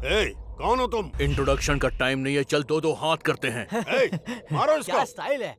कौन हो तुम? इंट्रोडक्शन का टाइम नहीं है, चल दो दो हाथ करते हैं। मारो इसको। क्या स्टाइल है।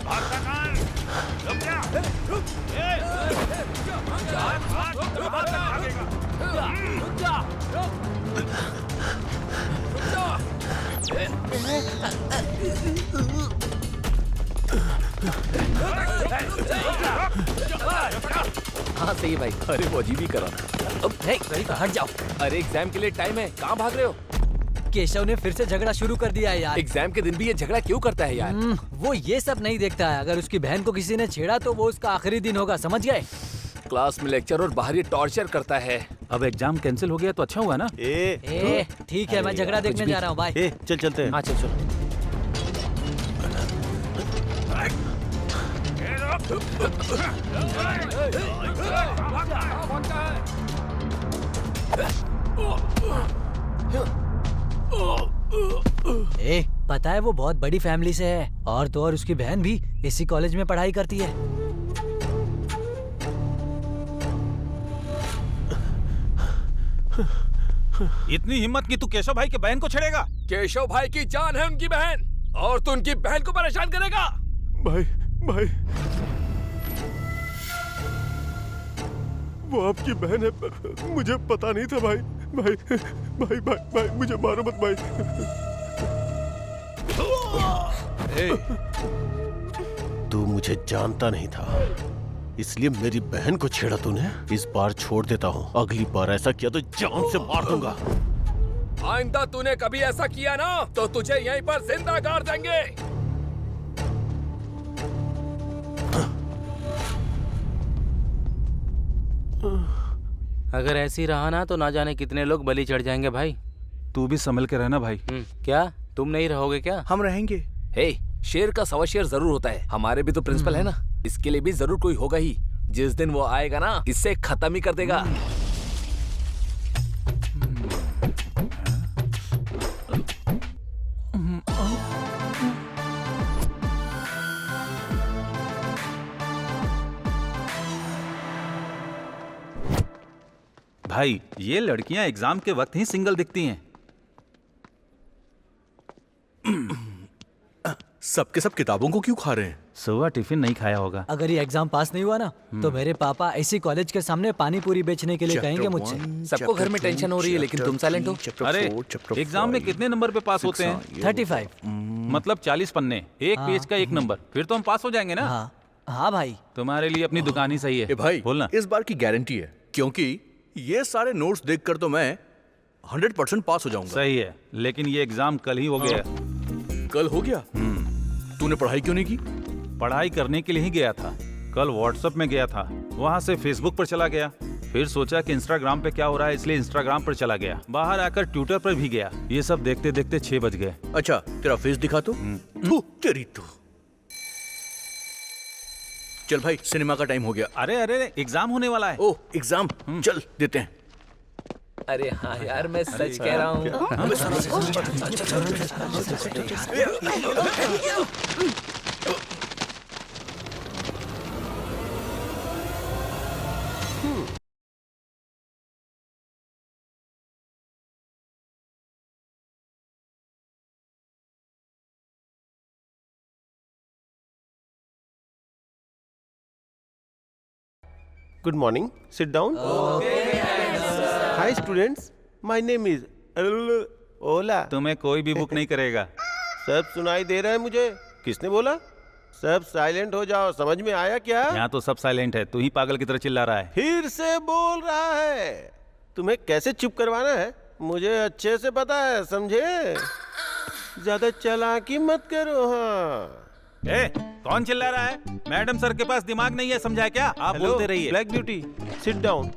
भागता कहाँ है? रुक जा। हाँ सही भाई। अरे वो अजीब ही करा। अब नहीं हट जाओ। अरे एग्जाम के लिए टाइम है, कहाँ भाग रहे हो? केशव ने फिर से झगड़ा शुरू कर दिया है यार। एग्जाम के दिन भी ये झगड़ा क्यों करता है यार? वो ये सब नहीं देखता है। अगर उसकी बहन को किसी ने छेड़ा तो वो उसका आखिरी दिन होगा, समझ गए? क्लास में लेक्चर और बाहर ये टॉर्चर करता है। अब एग्जाम कैंसिल हो गया तो अच्छा हुआ ना? ठीक है, मैं झगड़ा देखने जा रहा हूँ। बाय। चल चलते हैं। हाँ चल चल। पता है वो बहुत बड़ी फैमिली से है और तो और उसकी बहन भी इसी कॉलेज में पढ़ाई करती है। इतनी हिम्मत की तू केशव भाई के बहन को छेड़ेगा? केशव भाई की जान है उनकी बहन, और तू उनकी बहन को परेशान करेगा? भाई भाई, वो आपकी बहन है, मुझे पता नहीं था भाई। भाई भाई भाई, भाई मुझे मारो मत भाई। तू मुझे जानता नहीं था, इसलिए मेरी बहन को छेड़ा तूने। इस बार छोड़ देता हूँ, अगली बार ऐसा किया तो जान से मार दूंगा। आइंदा तूने कभी ऐसा किया ना तो तुझे यहीं पर जिंदा गाड़ देंगे। अगर ऐसी रहा ना तो ना जाने कितने लोग बलि चढ़ जाएंगे भाई। तू भी संभल के रहना भाई। क्या तुम नहीं रहोगे क्या? हम रहेंगे। हे, शेर का सवा शेर जरूर होता है। हमारे भी तो प्रिंसिपल है ना, इसके लिए भी जरूर कोई होगा ही। जिस दिन वो आएगा ना, इससे खत्म ही कर देगा। भाई ये लड़कियां एग्जाम के वक्त ही सिंगल दिखती हैं। सबके सब किताबों को क्यों खा रहे हैं? सुबह टिफिन नहीं खाया होगा। अगर ये एग्जाम पास नहीं हुआ ना तो मेरे पापा इसी कॉलेज के सामने पानी पूरी बेचने के लिए कहेंगे मुझसे। सबको घर में टेंशन हो रही है, लेकिन तुम साइलेंट हो। अरे एग्जाम में कितने नंबर पे पास होते हैं? 35। मतलब 40 पन्ने, एक पेज का एक नंबर, फिर तो हम पास हो जाएंगे ना। हाँ हाँ भाई। तुम्हारे लिए अपनी दुकान ही सही है। ए भाई, बोलना। इस बार की गारंटी है, क्योंकि ये सारे नोट्स देखकर तो मैं 100% पास हो जाऊंगा। सही है, लेकिन ये एग्जाम कल ही हो गया। कल हो गया? तूने पढ़ाई क्यों नहीं की? पढ़ाई करने के लिए ही गया था। कल व्हाट्सएप में गया था, वहाँ से फेसबुक पर चला गया, फिर सोचा कि इंस्टाग्राम पे क्या हो रहा है, इसलिए इंस्टाग्राम पर चला गया। बाहर आकर ट्विटर पर भी गया। ये सब देखते देखते 6 बज गए। अच्छा, तेरा फेस दिखा तो। थू, तेरी तो। चल भाई, सिनेमा का टाइम हो गया। अरे अरे, एग्जाम होने वाला है। ओह, एग्जाम, चल देते हैं। अरे हाँ यार, मैं सच कह रहा हूँ। Good morning. Sit down. Hi students. My name is Ola. तुम्हें कोई भी बुक नहीं करेगा। सब सुनाई दे रहा है मुझे। किसने बोला? सब साइलेंट हो जाओ, समझ में आया क्या? यहाँ तो सब साइलेंट है, तू ही पागल की तरह चिल्ला रहा है। फिर से बोल रहा है। तुम्हें कैसे चुप करवाना है मुझे अच्छे से पता है, समझे? ज्यादा चालाकी मत करो। हाँ, ए, कौन चिल्ला रहा है? मैडम सर के पास दिमाग नहीं है, समझा क्या? आप बोलते रहिए। Black beauty, sit down.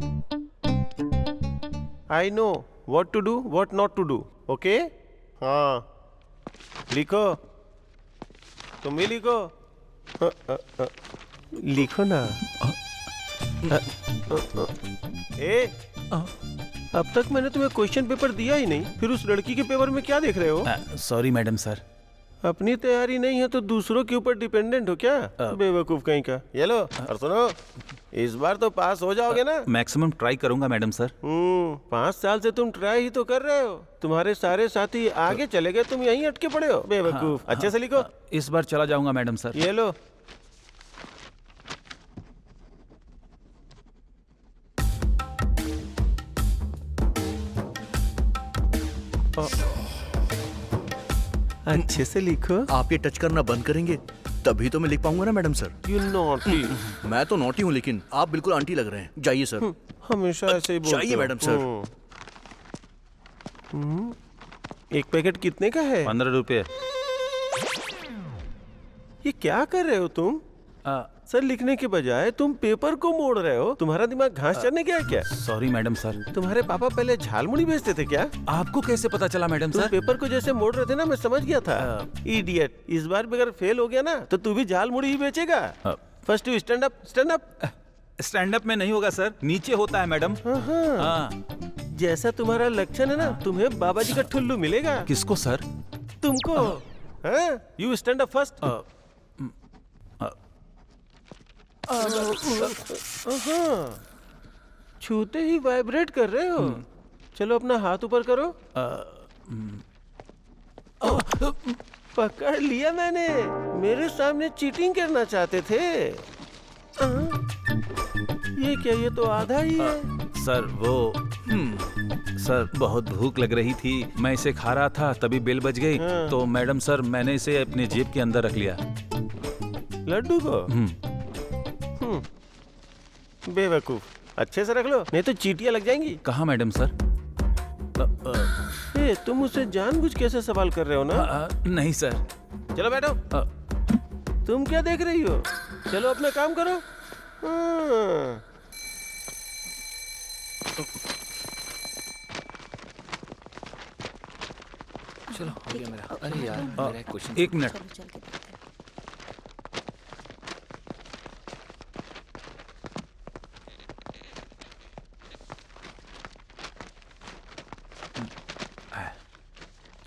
I know what to do, what not to do. Okay? हाँ, लिखो, तुम भी लिखो। लिखो ना। ए, अब तक मैंने तुम्हें क्वेश्चन पेपर दिया ही नहीं, फिर उस लड़की के पेपर में क्या देख रहे हो? Sorry madam sir. अपनी तैयारी नहीं है तो दूसरों के ऊपर डिपेंडेंट हो क्या? बेवकूफ कहीं का। ये लो, और सुनो, इस बार तो पास हो जाओगे ना? मैक्सिमम ट्राई करूंगा मैडम सर। 5 साल से तुम ट्राई ही तो कर रहे हो। तुम्हारे सारे साथी आगे चले गए, तुम यहीं अटके पड़े हो। बेवकूफ। अच्छे से लिखो। इस बार चला जाऊंगा मैडम सर। ये लो। अच्छे से लिखो। आप ये टच करना बंद करेंगे तभी तो मैं लिख पाऊंगा ना मैडम सर। You naughty. मैं तो नॉटी हूँ, लेकिन आप बिल्कुल आंटी लग रहे हैं। जाइए सर। हमेशा ऐसे ही बोलते जाइए हो। Madam sir. एक पैकेट कितने का है? 15 रुपये। ये क्या कर रहे हो तुम? सर, लिखने के बजाय तुम पेपर को मोड़ रहे हो। तुम्हारा दिमाग घास चरने गया क्या? Sorry madam sir. तुम्हारे पापा पहले झालमुड़ी बेचते थे क्या? आपको कैसे पता चला मैडम तुम सर? पेपर को जैसे मोड़ रहे थे ना, मैं समझ गया था। इडियट। इस बार भी अगर फेल हो गया ना तो तू भी झालमुड़ी ही बेचेगा। First you stand up, stand up. Stand up में नहीं होगा सर, नीचे होता है मैडम। हाँ। जैसा तुम्हारा लक्षण है ना, तुम्हें बाबा जी का ठुल्लू मिलेगा। किसको सर? तुमको। You stand up first. छूते ही वाइब्रेट कर रहे हो। चलो अपना हाथ ऊपर करो। पकड़ लिया मैंने। मेरे सामने चीटिंग करना चाहते थे। ये क्या, ये तो आधा ही है। सर वो सर बहुत भूख लग रही थी, मैं इसे खा रहा था, तभी बेल बज गई। तो मैडम सर मैंने इसे अपने जेब के अंदर रख लिया। लड्डू को? बेवकूफ, अच्छे से रख लो, नहीं तो चींटियां लग जाएंगी। कहाँ मैडम सर? तुम मुझसे जानबूझ कैसे सवाल कर रहे हो ना? नहीं सर। चलो बैठो। तुम क्या देख रही हो? चलो अपना काम करो। चलो हो गया मेरा। अरे यार मेरा एक क्वेश्चन। एक मिनट।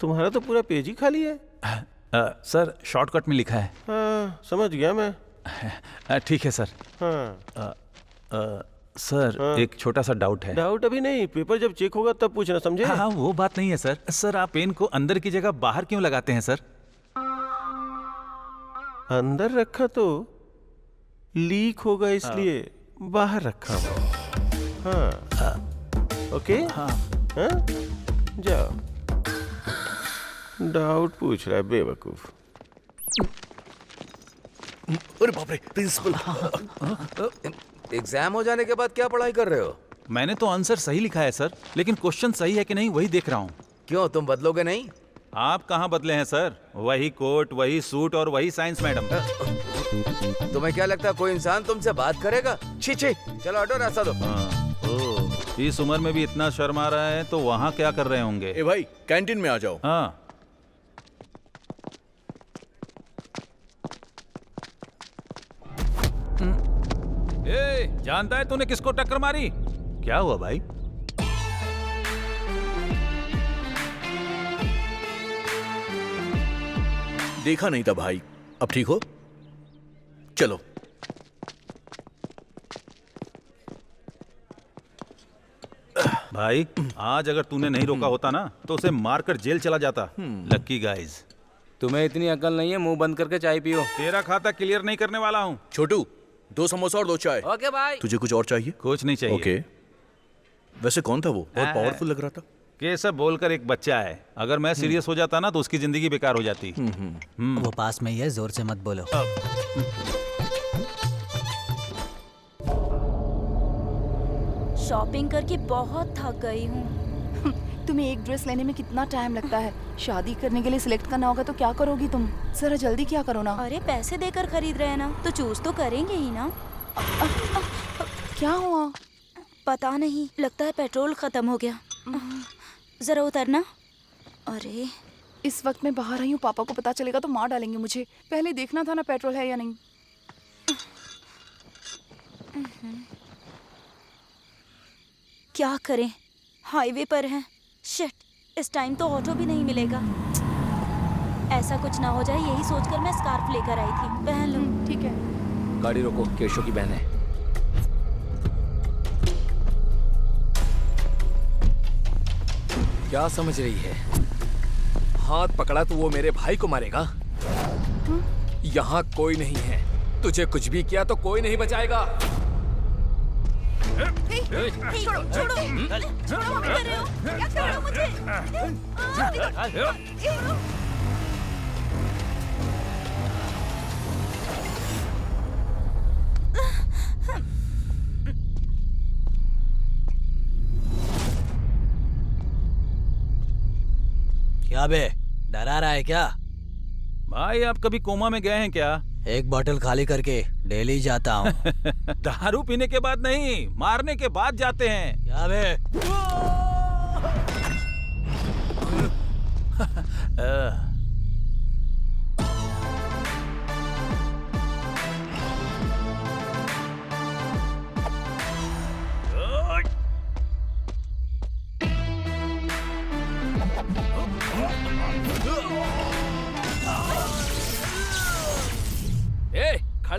तुम्हारा तो पूरा पेज ही खाली है। सर शॉर्टकट में लिखा है। हाँ, समझ गया मैं। ठीक है सर। हाँ। सर एक छोटा सा डाउट है। डाउट अभी नहीं, पेपर जब चेक होगा तब पूछना, समझे? हाँ वो बात नहीं है सर। सर आप पेन को अंदर की जगह बाहर क्यों लगाते हैं सर? अंदर रखा तो लीक होगा, इसलिए बाहर रखा हूँ। हाँ। ओके। हाँ। जाओ। डाउट पूछ रहा है बेवकूफ। अरे बाप रे, प्रिंसिपल। एग्जाम हो जाने के बाद क्या पढ़ाई कर रहे हो? मैंने तो आंसर सही लिखा है सर, लेकिन क्वेश्चन सही है कि नहीं वही देख रहा हूँ। क्यों, तुम बदलोगे नहीं? आप कहाँ बदले हैं सर? वही कोट, वही सूट और वही साइंस मैडम। तुम्हें क्या लगता है कोई इंसान तुमसे बात करेगा? छी छी, चलो हटो, रास्ता दो। इस उम्र में भी इतना शर्म आ रहा है तो वहाँ क्या कर रहे होंगे? ए भाई, कैंटीन में आ जाओ। हाँ। जानता है तूने किसको टक्कर मारी? क्या हुआ भाई? देखा नहीं था भाई। अब ठीक हो? चलो। भाई आज अगर तूने नहीं रोका होता ना तो उसे मारकर जेल चला जाता। लक्की गाइज। तुम्हें इतनी अकल नहीं है, मुंह बंद करके चाय पियो। तेरा खाता क्लियर नहीं करने वाला हूँ। छोटू, 2 समोसा और 2 चाय। ओके भाई। तुझे कुछ और चाहिए? कुछ नहीं चाहिए। ओके। वैसे कौन था वो? बहुत पावरफुल लग रहा था। केशव बोलकर एक बच्चा है, अगर मैं सीरियस हो जाता ना तो उसकी जिंदगी बेकार हो जाती। वो पास में ही है, जोर से मत बोलो। शॉपिंग करके बहुत थक गई हूँ। तुम्हें एक ड्रेस लेने में कितना टाइम लगता है? शादी करने के लिए सिलेक्ट करना होगा तो क्या करोगी तुम? जरा जल्दी क्या करो ना। अरे पैसे देकर खरीद रहे हैं ना, तो चूज तो करेंगे ही ना। क्या हुआ? पता नहीं, लगता है पेट्रोल खत्म हो गया। जरा उतरना। अरे इस वक्त मैं बाहर आई हूँ, पापा को पता चलेगा तो मार डालेंगे मुझे। पहले देखना था ना पेट्रोल है या नहीं। क्या करें, हाईवे पर हैं। शिट, इस टाइम तो ऑटो भी नहीं मिलेगा। ऐसा कुछ ना हो जाए यही सोचकर मैं स्कार्फ लेकर आई थी, पहन लूं। ठीक है। गाड़ी रोको, केशव की बहन है। क्या समझ रही है? हाथ पकड़ा तो वो मेरे भाई को मारेगा। यहाँ कोई नहीं है, तुझे कुछ भी किया तो कोई नहीं बचाएगा। छोड़ो छोड़ो, छोड़ो, क्या कर रहे हो? क्या कर रहे हो मुझे? क्या बे, डरा रहा है क्या? भाई आप कभी कोमा में गए हैं क्या? एक बोतल खाली करके डेली जाता हूँ। दारू पीने के बाद नहीं, मारने के बाद जाते हैं। क्या बे?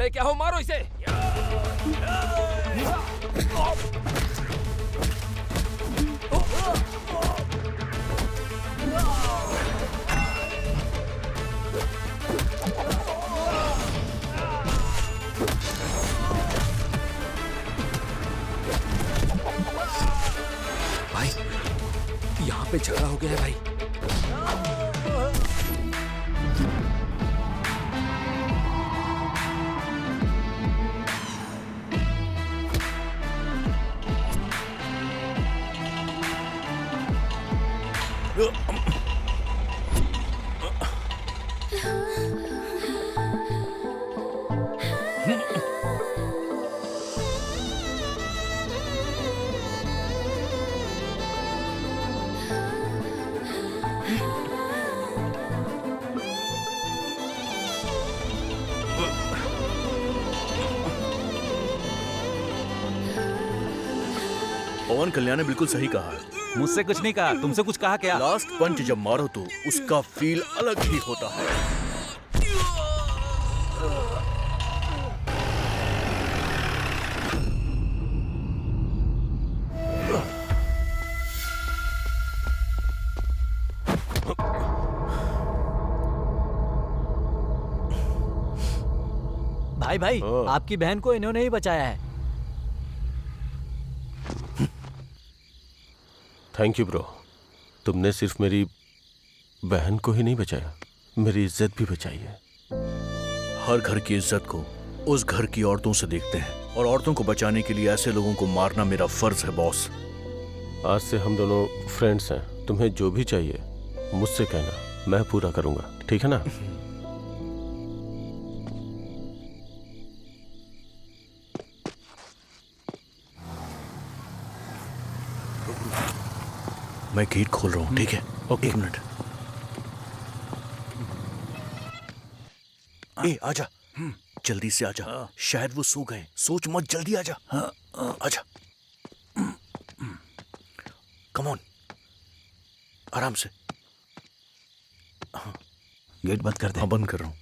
खड़े क्या हो, मारो इसे। भाई यहाँ पे झगड़ा हो गया है भाई। पवन कल्याण ने बिल्कुल सही कहा है। मुझसे कुछ नहीं कहा, तुमसे कुछ कहा क्या? लास्ट पंच जब मारो तो उसका फील अलग ही होता है। भाई भाई, आपकी बहन को इन्होंने ही बचाया है। Thank you bro. तुमने सिर्फ मेरी बहन को ही नहीं बचाया, मेरी इज्जत भी बचाई है। हर घर की इज्जत को उस घर की औरतों से देखते हैं, और औरतों को बचाने के लिए ऐसे लोगों को मारना मेरा फर्ज है बॉस। आज से हम दोनों फ्रेंड्स हैं। तुम्हें जो भी चाहिए मुझसे कहना, मैं पूरा करूंगा, ठीक है ना? मैं गेट खोल रहा हूँ, ठीक है? ओके, एक मिनट। ए, आजा, जल्दी से आजा। शायद वो सो गए। सोच मत, जल्दी आजा। आजा, कम ऑन, आराम से। गेट बंद कर दे। हाँ, बंद कर रहा हूँ।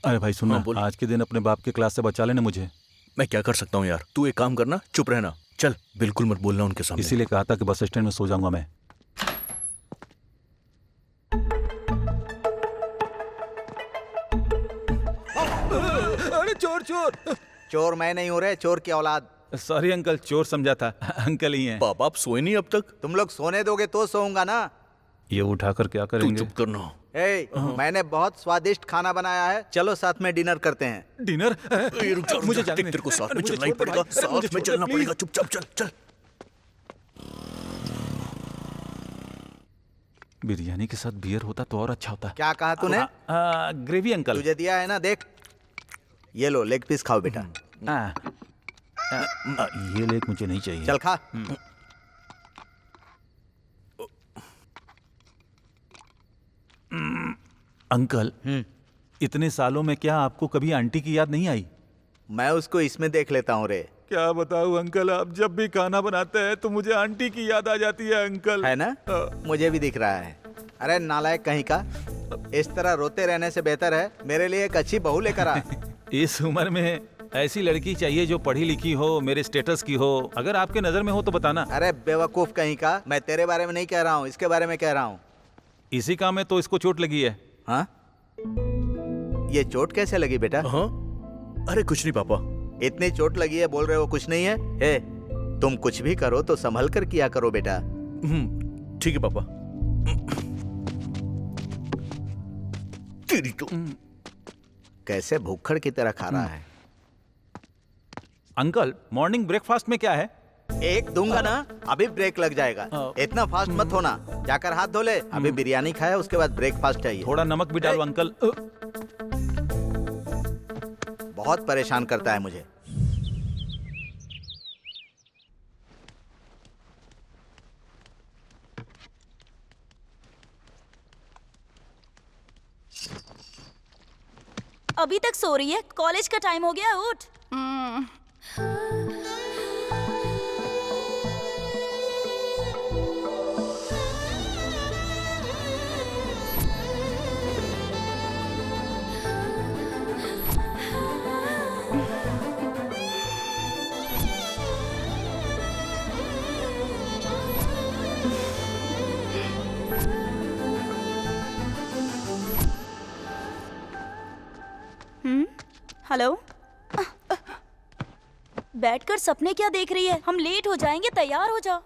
अरे भाई सुनना, बोल। आज के दिन अपने बाप के क्लास से बचा लेना मुझे। मैं क्या कर सकता हूँ यार? तू एक काम करना, चुप रहना। चल, बिल्कुल मत बोलना उनके सामने। इसीलिए कहा था कि बस स्टैंड में सो जाऊंगा मैं। अरे चोर चोर। चोर मैं नहीं हूँ रे, चोर की औलाद। सॉरी अंकल, चोर समझा था। अंकल ही हैं। बाप, आप सोए नहीं अब तक? तुम लोग सोने दोगे तो सोऊंगा ना। ये उठाकर क्या तू करेंगे? चुप करना। ए, मैंने बहुत स्वादिष्ट खाना बनाया है, चलो साथ में डिनर करते हैं। डिनर? ए, रुक जा, मुझे देख, जाने तेरे को साथ में मुझे चलना ही छोड़ दे पड़ेगा। भाई। अरे, मुझे साथ में छोड़ दे, चलना प्लीज। पड़ेगा। चुपचाप चल चल। बिरयानी के साथ बियर होता तो और अच्छा होता। क्या कहा तूने? Gravy uncle. तुझे दिया है ना, देख। ये लो, लेग पीस खाओ बेटा। ये लेग मुझे नहीं चाहिए। चल खा। अंकल, इतने सालों में क्या आपको कभी आंटी की याद नहीं आई? मैं उसको इसमें देख लेता हूँ रे। क्या बताऊं अंकल, आप जब भी खाना बनाते हैं तो मुझे आंटी की याद आ जाती है अंकल। है ना? मुझे भी दिख रहा है। अरे नालायक कहीं का, इस तरह रोते रहने से बेहतर है मेरे लिए एक अच्छी बहू लेकर आ। इस उम्र में ऐसी लड़की चाहिए जो पढ़ी लिखी हो, मेरे स्टेटस की हो। अगर आपके नजर में हो तो बताना। अरे बेवकूफ कहीं का, मैं तेरे बारे में नहीं कह रहा हूँ, इसके बारे में कह रहा हूँ। इसी काम में तो इसको चोट लगी है। हाँ? ये चोट कैसे लगी बेटा? हाँ? अरे कुछ नहीं पापा। इतनी चोट लगी है, बोल रहे हो कुछ नहीं है? ए, तुम कुछ भी करो तो संभल कर किया करो बेटा। ठीक है पापा। तेरी तो कैसे भूखड़ की तरह खा रहा है। अंकल, मॉर्निंग ब्रेकफास्ट में क्या है? एक दूंगा ना, अभी ब्रेक लग जाएगा। इतना फास्ट मत होना, जाकर हाथ धो ले। अभी बिरयानी खाया, उसके बाद ब्रेकफास्ट चाहिए। थोड़ा नमक भी डालो अंकल। बहुत परेशान करता है मुझे। अभी तक सो रही है? कॉलेज का टाइम हो गया, उठ। हेलो। बैठकर सपने क्या देख रही है? हम लेट हो जाएंगे, तैयार हो जाओ।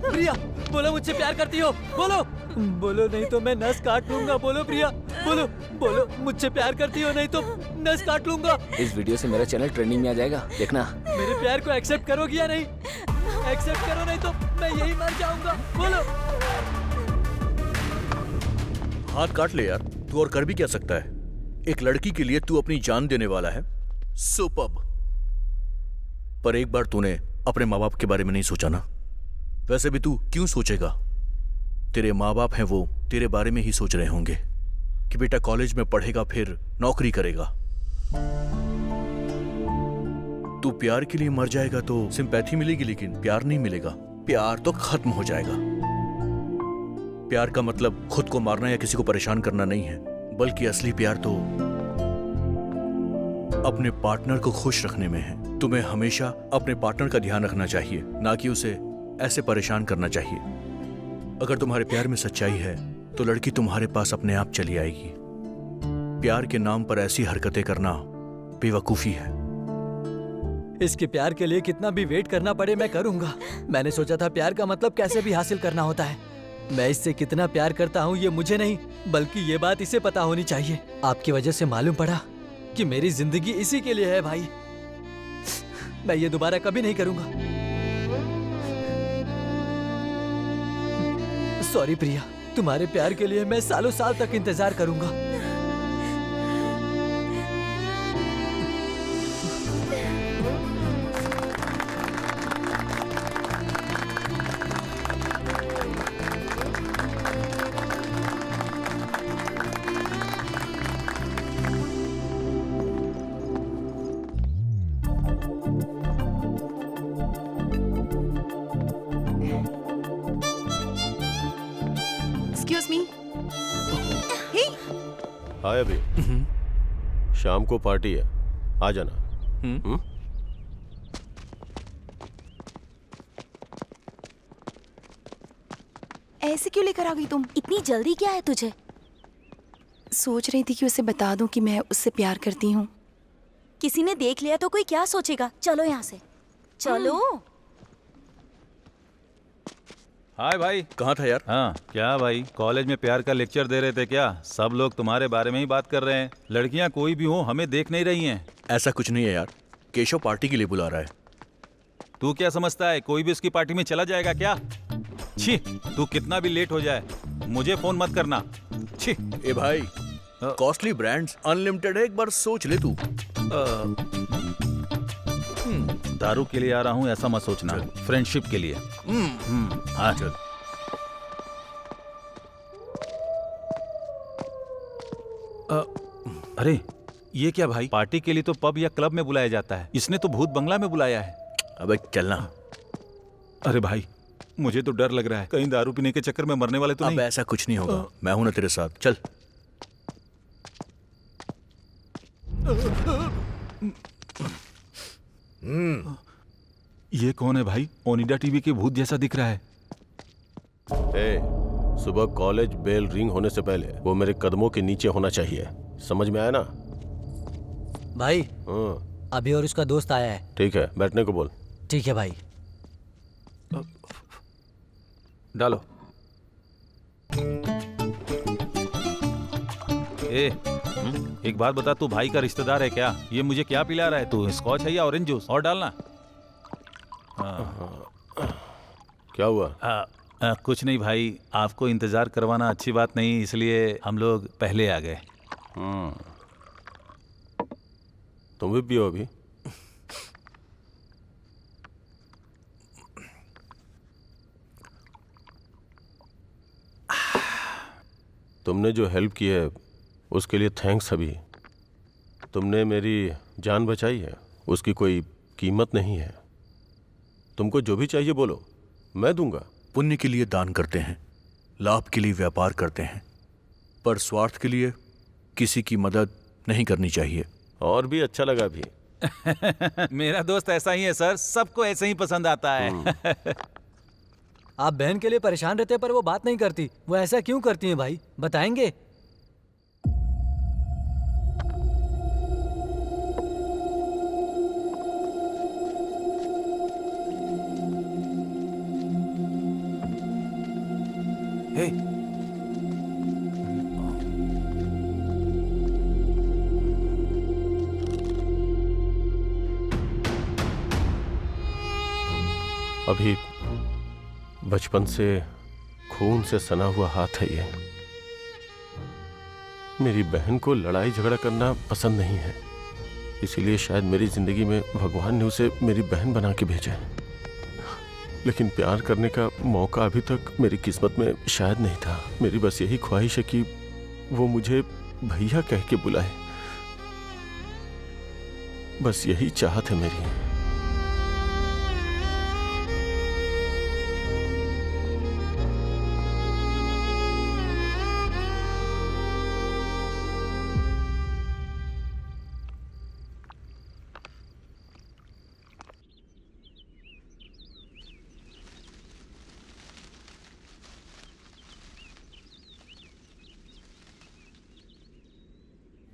प्रिया, बोलो मुझसे प्यार करती हो? बोलो। बोलो, नहीं तो मैं नस काट लूंगा। बोलो प्रिया, बोलो। बोलो मुझसे प्यार करती हो, नहीं तो नस काट लूंगा। इस वीडियो से मेरा चैनल ट्रेंडिंग में आ जाएगा, देखना। मेरे प्यार को एक्सेप्ट करोगी या नहीं? एक्सेप्ट करो, नहीं तो मैं यही मर जाऊंगा। बोलो। हाथ काट ले यार, तू और कर भी क्या सकता है? एक लड़की के लिए तू अपनी जान देने वाला है। सुपर्ब। पर एक बार तूने अपने माँ बाप के बारे में नहीं सोचा ना? वैसे भी तू क्यों सोचेगा? तेरे माँ बाप हैं, वो तेरे बारे में ही सोच रहे होंगे कि बेटा कॉलेज में पढ़ेगा, फिर नौकरी करेगा। तू प्यार के लिए मर जाएगा तो सिंपैथी मिलेगी, लेकिन प्यार नहीं मिलेगा। प्यार तो खत्म हो जाएगा। प्यार का मतलब खुद को मारना या किसी को परेशान करना नहीं है, बल्कि असली प्यार तो अपने पार्टनर को खुश रखने में है। तुम्हें हमेशा अपने पार्टनर का ध्यान रखना चाहिए, ना कि उसे ऐसे परेशान करना चाहिए। अगर तुम्हारे प्यार में सच्चाई है तो लड़की तुम्हारे पास अपने आप चली आएगी। प्यार के नाम पर ऐसी हरकतें करना बेवकूफी है। इसके प्यार के लिए कितना भी वेट करना पड़े मैं करूंगा। मैंने सोचा था प्यार का मतलब कैसे भी हासिल करना होता है। मैं इससे कितना प्यार करता हूँ ये मुझे नहीं, बल्कि ये बात इसे पता होनी चाहिए। आपकी वजह से मालूम पड़ा कि मेरी जिंदगी इसी के लिए है भाई। मैं ये दोबारा कभी नहीं करूंगा। सॉरी प्रिया, तुम्हारे प्यार के लिए मैं सालों साल तक इंतजार करूंगा। Excuse me. हे, हाय अभी, शाम को पार्टी है, आ जाना। ऐसे क्यों लेकर आ गई तुम? इतनी जल्दी क्या है तुझे? सोच रही थी कि उसे बता दूं कि मैं उससे प्यार करती हूँ। किसी ने देख लिया तो कोई क्या सोचेगा? चलो यहाँ से, चलो। हाय भाई। कहाँ था यार? हाँ क्या भाई, कॉलेज में प्यार का लेक्चर दे रहे थे क्या? सब लोग तुम्हारे बारे में ही बात कर रहे हैं। लड़कियां कोई भी हो हमें देख नहीं रही हैं। ऐसा कुछ नहीं है यार, केशव पार्टी के लिए बुला रहा है। तू क्या समझता है कोई भी उसकी पार्टी में चला जाएगा क्या? छी, तू कितना भी लेट हो जाए मुझे फोन मत करना। छी। ए भाई, कॉस्टली ब्रांड्स अनलिमिटेड है, एक बार सोच ले तू। दारू के लिए आ रहा हूँ ऐसा मत सोचना, फ्रेंडशिप के लिए। हाँ चल। अरे ये क्या भाई, पार्टी के लिए तो पब या क्लब में बुलाया जाता है, इसने तो भूत बंगला में बुलाया है। अबे चलना। अरे भाई मुझे तो डर लग रहा है, कहीं दारू पीने के चक्कर में मरने वाले तो नहीं। अब ऐसा कुछ नहीं होगा, मैं हूं ना तेरे साथ, चल। ये कौन है भाई? ओनिडा टीवी के भूत जैसा दिख रहा है। ए, सुबह कॉलेज बेल रिंग होने से पहले वो मेरे कदमों के नीचे होना चाहिए, समझ में आया ना? भाई हाँ। अभी और उसका दोस्त आया है। ठीक है, बैठने को बोल। ठीक है भाई। डालो। एक बात बता, तू भाई का रिश्तेदार है क्या? ये मुझे क्या पिला रहा है तू? स्कॉच है या ऑरेंज जूस? और डालना। क्या हुआ? कुछ नहीं भाई, आपको इंतजार करवाना अच्छी बात नहीं, इसलिए हम लोग पहले आ गए। तुम भी पियो अभी। तुमने जो हेल्प की है उसके लिए थैंक्स अभी। तुमने मेरी जान बचाई है, उसकी कोई कीमत नहीं है। तुमको जो भी चाहिए बोलो, मैं दूंगा। पुण्य के लिए दान करते हैं, लाभ के लिए व्यापार करते हैं, पर स्वार्थ के लिए किसी की मदद नहीं करनी चाहिए। और भी अच्छा लगा भी, मेरा दोस्त ऐसा ही है सर, सबको ऐसे ही पसंद आता है। आप बहन के लिए परेशान रहते पर वो बात नहीं करती। वो ऐसा क्यों करती हैं भाई, बताएंगे? हे, अभी बचपन से खून से सना हुआ हाथ है ये। मेरी बहन को लड़ाई झगड़ा करना पसंद नहीं है, इसीलिए शायद मेरी जिंदगी में भगवान ने उसे मेरी बहन बना के भेजा है। लेकिन प्यार करने का मौका अभी तक मेरी किस्मत में शायद नहीं था। मेरी बस यही ख्वाहिश है कि वो मुझे भैया कह के बुलाए। बस यही चाहत है मेरी।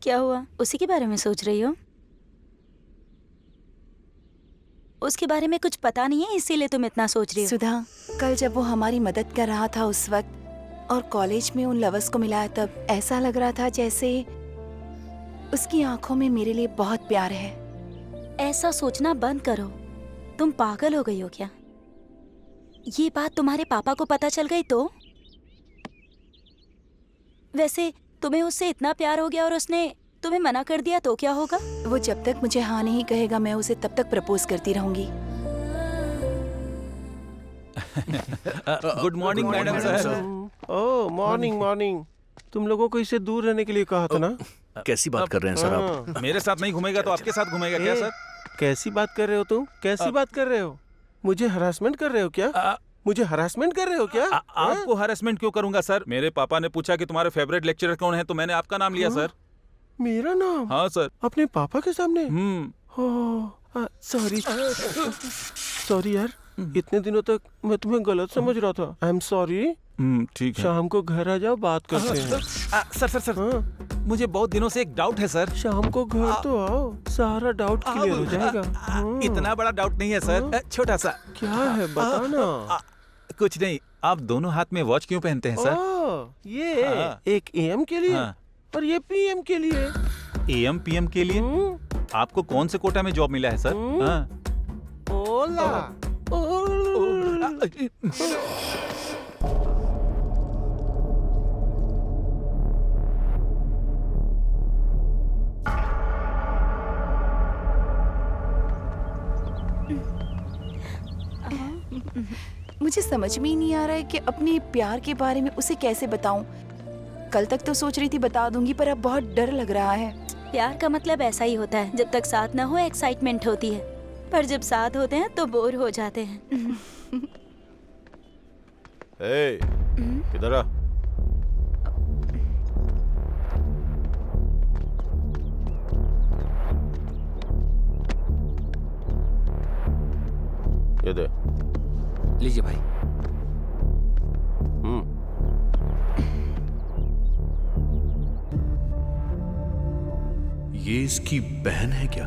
क्या हुआ? उसी के बारे में सोच रही हो? उसके बारे में कुछ पता नहीं है इसीलिए तुम इतना सोच रही हो? सुधा, कल जब वो हमारी मदद कर रहा था उस वक्त और कॉलेज में उन लवर्स को मिलाया, तब ऐसा लग रहा था जैसे उसकी आंखों में मेरे लिए बहुत प्यार है। ऐसा सोचना बंद करो। तुम पागल हो गई हो क्या? ये बात तुम्हारे पापा को पता चल गई तो? वैसे तुम्हें उससे इतना प्यार हो गया और उसने तुम्हें मना कर दिया तो क्या होगा? वो जब तक मुझे हाँ नहीं कहेगा मैं उसे तब तक प्रपोज करती रहूंगी। Good morning madam sir. Oh morning morning. तुम लोगों को इससे दूर रहने के लिए कहा था ना? कैसी बात कर रहे हैं सर आप? मेरे साथ नहीं घूमेगा तो आपके साथ घूमेगा क्या सर? कैसी बात कर रहे हो तुम? कैसी बात कर रहे हो? मुझे हरासमेंट कर रहे हो क्या? मुझे हरासमेंट कर रहे हो क्या? आपको हरासमेंट क्यों करूंगा सर? मेरे पापा ने पूछा कि तुम्हारे फेवरेट लेक्चरर कौन है तो मैंने आपका नाम लिया सर। मेरा नाम? हाँ सर। अपने पापा के सामने? सॉरी सॉरी यार, इतने दिनों तक मैं तुम्हें गलत समझ रहा था। I am sorry. ठीक है। शाम को घर आ जाओ, बात करते हैं। सर सर सर, मुझे बहुत दिनों से एक डाउट है सर। शाम को घर तो आओ, सारा डाउट क्लियर हो जाएगा। इतना बड़ा डाउट नहीं है सर, छोटा सा। क्या है बताना। कुछ नहीं, आप दोनों हाथ में वॉच क्यों पहनते हैं सर? ये एक एएम के लिए और ये पीएम के लिए। एएम पीएम के लिए? आपको कौन से कोटा में जॉब मिला है सर? ओला। मुझे समझ में ही नहीं आ रहा है कि अपने प्यार के बारे में उसे कैसे बताऊं। कल तक तो सोच रही थी बता दूंगी, पर अब बहुत डर लग रहा है। प्यार का मतलब ऐसा ही होता है, जब तक साथ ना हो एक्साइटमेंट होती है, पर जब साथ होते हैं तो बोर हो जाते हैं। किधर आ? ये दे। लीजिए भाई। ये इसकी बहन है क्या?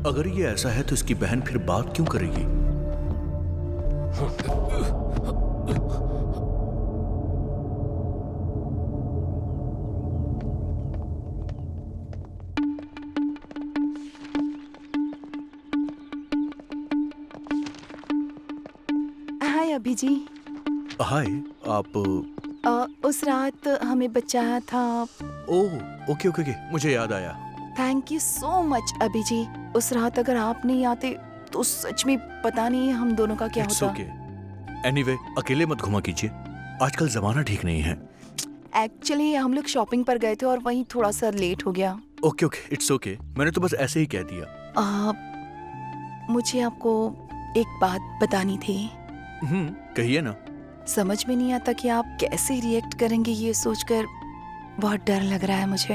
अगर ये ऐसा है तो इसकी बहन फिर बात क्यों करेगी? हाय अभी जी। हाय, आप उस रात हमें बचाया था। ओह ओके ओके ओके, मुझे याद आया। थैंक यू सो मच अभी जी। उस रात अगर आप नहीं आते तो सच में पता नहीं हम दोनों का क्या इट्स होता। ओके। एनीवे, अकेले मत घुमा कीजिए, आजकल जमाना ठीक नहीं है। एक्चुअली हम लोग शॉपिंग पर गए थे और वहीं थोड़ा सा लेट हो गया। ओके ओके, इट्स ओके, मैंने तो बस ऐसे ही कह दिया। मुझे आपको एक बात बतानी थी। कहिए ना। समझ में नहीं आता कि आप कैसे रिएक्ट करेंगे ये सोचकर, बहुत डर लग रहा है मुझे।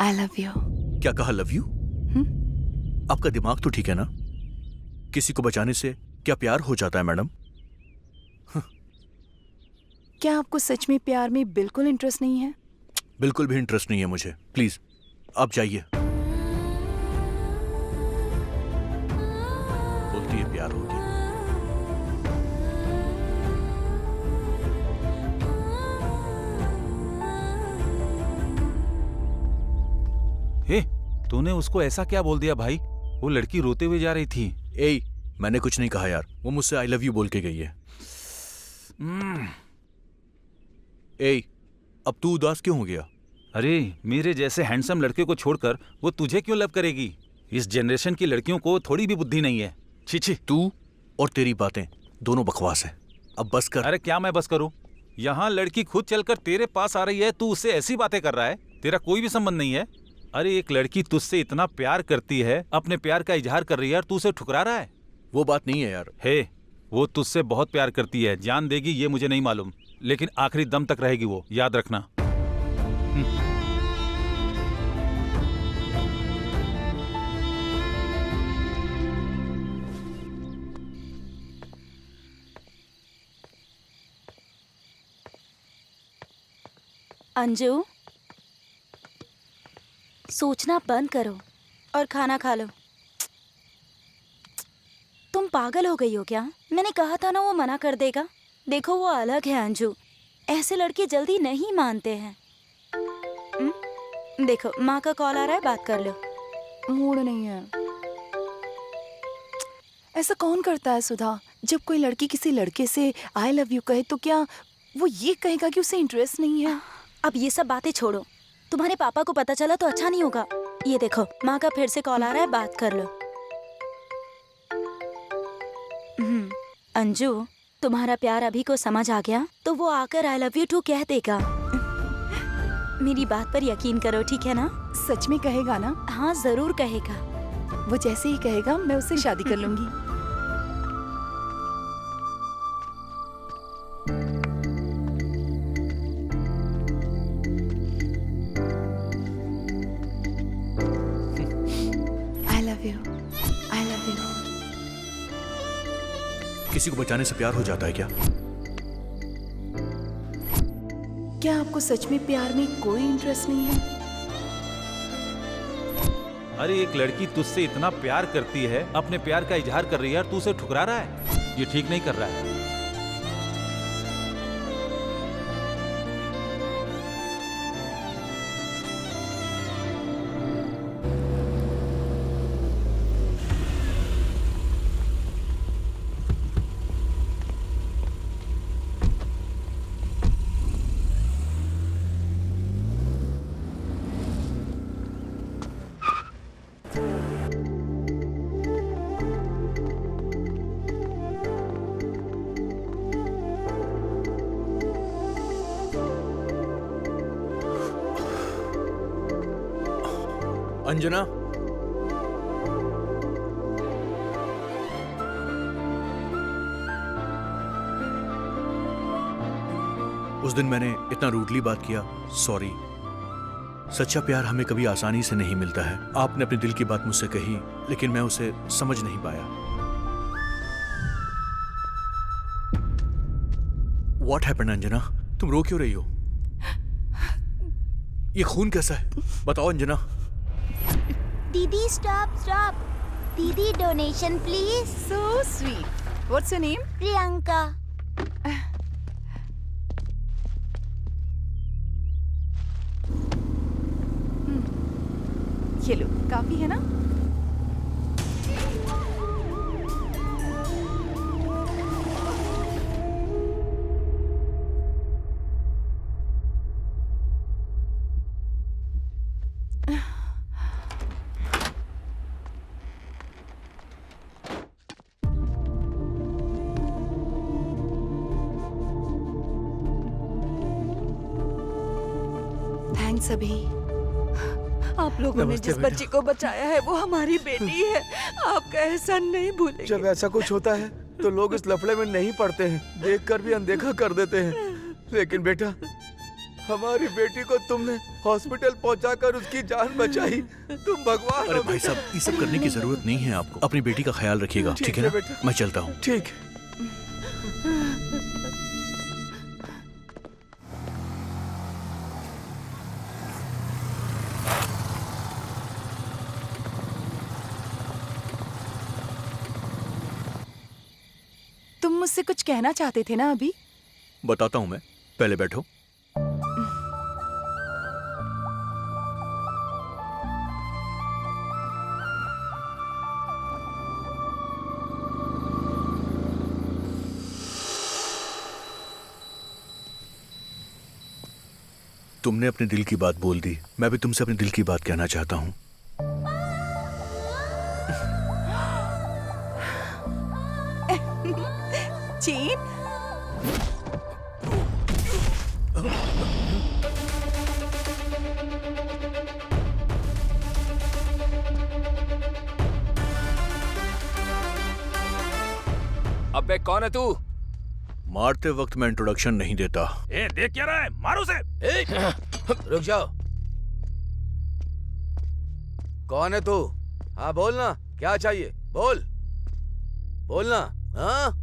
I love you. क्या कहा लव यू? आपका दिमाग तो ठीक है ना? किसी को बचाने से क्या प्यार हो जाता है मैडम? क्या आपको सच में प्यार में बिल्कुल इंटरेस्ट नहीं है? बिल्कुल भी इंटरेस्ट नहीं है मुझे। प्लीज आप जाइए। बोलती है प्यार हो गया। हे, तूने उसको ऐसा क्या बोल दिया भाई? वो लड़की रोते हुए जा रही थी। ए, मैंने कुछ नहीं कहा यार। वो मुझसे आई लव यू बोल के गई है। ए, अब तू उदास क्यों हो गया? अरे, मेरे जैसे हैंडसम लड़के को छोड़कर वो तुझे क्यों लव करेगी? इस जनरेशन की लड़कियों को थोड़ी भी बुद्धि नहीं है। छी छी। तू और तेरी बातें दोनों बकवास है। अब बस कर। अरे क्या मैं बस करूं? यहाँ लड़की खुद चलकर तेरे पास आ रही है, तू उससे ऐसी बातें कर रहा है? तेरा कोई भी संबंध नहीं है। अरे एक लड़की तुझसे इतना प्यार करती है, अपने प्यार का इजहार कर रही है और तू उसे ठुकरा रहा है। वो बात नहीं है यार। हे, वो तुझसे बहुत प्यार करती है। जान देगी ये मुझे नहीं मालूम, लेकिन आखिरी दम तक रहेगी वो, याद रखना। अंजू, सोचना बंद करो और खाना खा लो। तुम पागल हो गई हो क्या? मैंने कहा था ना वो मना कर देगा। देखो वो अलग है अंजू, ऐसे लड़के जल्दी नहीं मानते हैं। देखो माँ का कॉल आ रहा है, बात कर लो। मूड नहीं है। ऐसा कौन करता है सुधा? जब कोई लड़की किसी लड़के से आई लव यू कहे तो क्या वो ये कहेगा कि उसे इंटरेस्ट नहीं है? अब ये सब बातें छोड़ो। तुम्हारे पापा को पता चला तो अच्छा नहीं होगा। ये देखो माँ का फिर से कॉल आ रहा है, बात कर लो। अंजू, तुम्हारा प्यार अभी को समझ आ गया तो वो आकर आई लव यू टू कह देगा। मेरी बात पर यकीन करो, ठीक है ना? सच में कहेगा ना? हाँ जरूर कहेगा। वो जैसे ही कहेगा मैं उससे शादी कर लूंगी। I love you, I love you. किसी को बचाने से प्यार हो जाता है क्या? क्या आपको सच में प्यार में कोई इंटरेस्ट नहीं है? अरे एक लड़की तुझसे इतना प्यार करती है, अपने प्यार का इजहार कर रही है और तू उसे ठुकरा रहा है। ये ठीक नहीं कर रहा है। अंजना, उस दिन मैंने इतना रूडली बात किया, सॉरी। सच्चा प्यार हमें कभी आसानी से नहीं मिलता है। आपने अपने दिल की बात मुझसे कही, लेकिन मैं उसे समझ नहीं पाया। What happened, Anjana? तुम रो क्यों रही हो? ये खून कैसा है? बताओ अंजना। दीदी स्टॉप स्टॉप। दीदी donation please. So sweet. What's your name? Priyanka. ये लो, काफी है ना? थैंक्स अभी। आप लोगों ने जिस बच्ची को बचाया है वो हमारी बेटी है। आपका एहसान नहीं भूलेंगे। जब ऐसा कुछ होता है तो लोग इस लफड़े में नहीं पड़ते हैं, देखकर भी अनदेखा कर देते हैं। लेकिन बेटा, हमारी बेटी को तुमने हॉस्पिटल पहुंचाकर उसकी जान बचाई। तुम भगवान अरे हो भाई बेटा। साहब, ये सब करने की जरूरत नहीं है आपको। अपनी बेटी का ख्याल रखिएगा, ठीक है ना? बेटा। मैं चलता हूँ। ठीक। तुम मुझसे कुछ कहना चाहते थे ना अभी? बताता हूँ मैं, पहले बैठो। तुमने अपने दिल की बात बोल दी, मैं भी तुमसे अपने दिल की बात कहना चाहता हूँ। चीन, अबे कौन है तू? मारते वक्त मैं इंट्रोडक्शन नहीं देता। ए, देख क्या रहा है? मारो उसे। रुक जाओ। कौन है तू? हाँ बोलना, क्या चाहिए? बोल, बोलना। हाँ,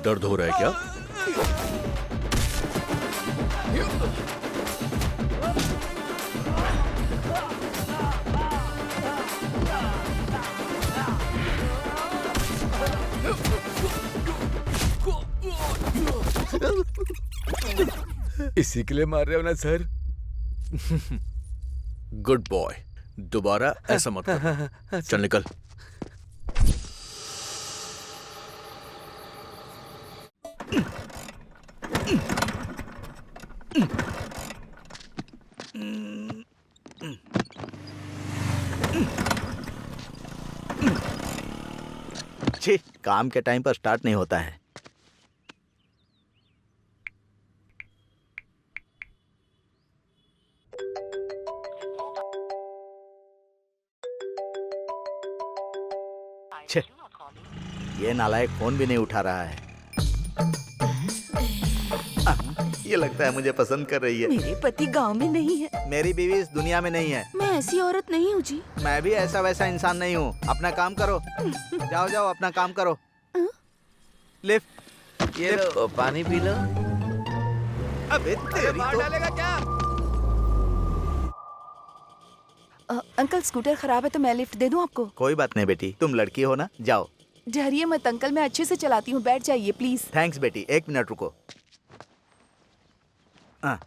दर्द हो रहा है क्या? इसी के लिए मार रहे हो ना सर? गुड बॉय, दोबारा ऐसा मत कर। चल निकल। छी, काम के टाइम पर स्टार्ट नहीं होता है। छे, ये नालायक फोन भी नहीं उठा रहा है। ये लगता है मुझे पसंद कर रही है। मेरे पति गांव में नहीं है। मेरी बीवी इस दुनिया में नहीं है। मैं ऐसी औरत नहीं हूँ जी। मैं भी ऐसा वैसा इंसान नहीं हूँ। अपना काम करो। जाओ जाओ, अपना काम करो। लिफ्ट, ये लो, पानी पी लो। अबे तेरी मार तो। डालेगा क्या? अंकल स्कूटर खराब है तो मैं लिफ्ट दे दूं आपको? कोई बात नहीं बेटी, तुम लड़की हो ना, जाओ। डरिए मत अंकल, मैं अच्छे से चलाती हूँ, बैठ जाइए प्लीज। थैंक्स बेटी, 1 मिनट रुको। हाँ।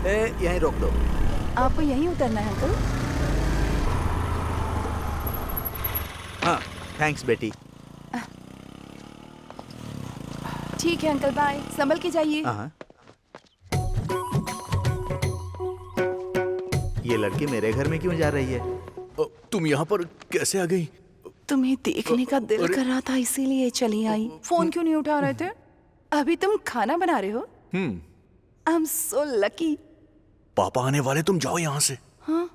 यहीं रोक दो। आपको यहीं उतरना है अंकल? हाँ, थैंक्स बेटी। ठीक है अंकल, बाय, संभल के जाइए। हाँ। ये लड़की मेरे घर में क्यों जा रही है? तुम यहाँ पर कैसे आ गई? तुम्हें देखने का दिल कर रहा था इसीलिए चली आई। फोन क्यों नहीं उठा रहे थे? अभी तुम खाना बना रहे हो? I am so lucky. पापा आने वाले, तुम जाओ यहाँ से। हाँ,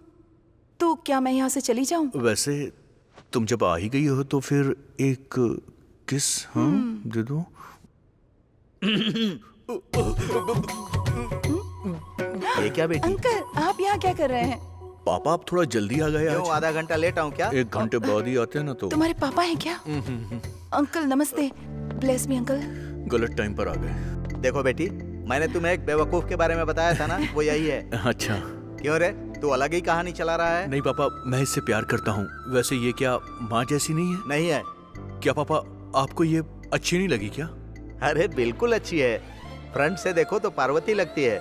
तो क्या मैं यहाँ से चली जाऊँ? वैसे तुम जब आ ही गई हो तो फिर एक किस हाँ दे दो। ये क्या बेटी? अंकल आप यहाँ क्या कर रहे हैं? पापा आप थोड़ा जल्दी आ गए क्यों, आज। आधा घंटा लेट आऊँ क्या? 1 घंटे बाद ही आते हैं ना तो। तुम्हारे पापा हैं क्या? अंकल नमस्ते, ब्लेस मी अंकल। गलत टाइम पर आ गए। देखो बेटी, मैंने तुम्हें एक बेवकूफ के बारे में बताया था ना, वो यही है। अच्छा। क्यों रे, तू अलग ही कहानी चला रहा है? नहीं पापा, मैं इससे प्यार करता हूँ। वैसे ये क्या माँ जैसी नहीं है? नहीं है। क्या पापा आपको ये अच्छी नहीं लगी क्या? अरे बिल्कुल अच्छी है। फ्रंट से देखो तो पार्वती लगती है,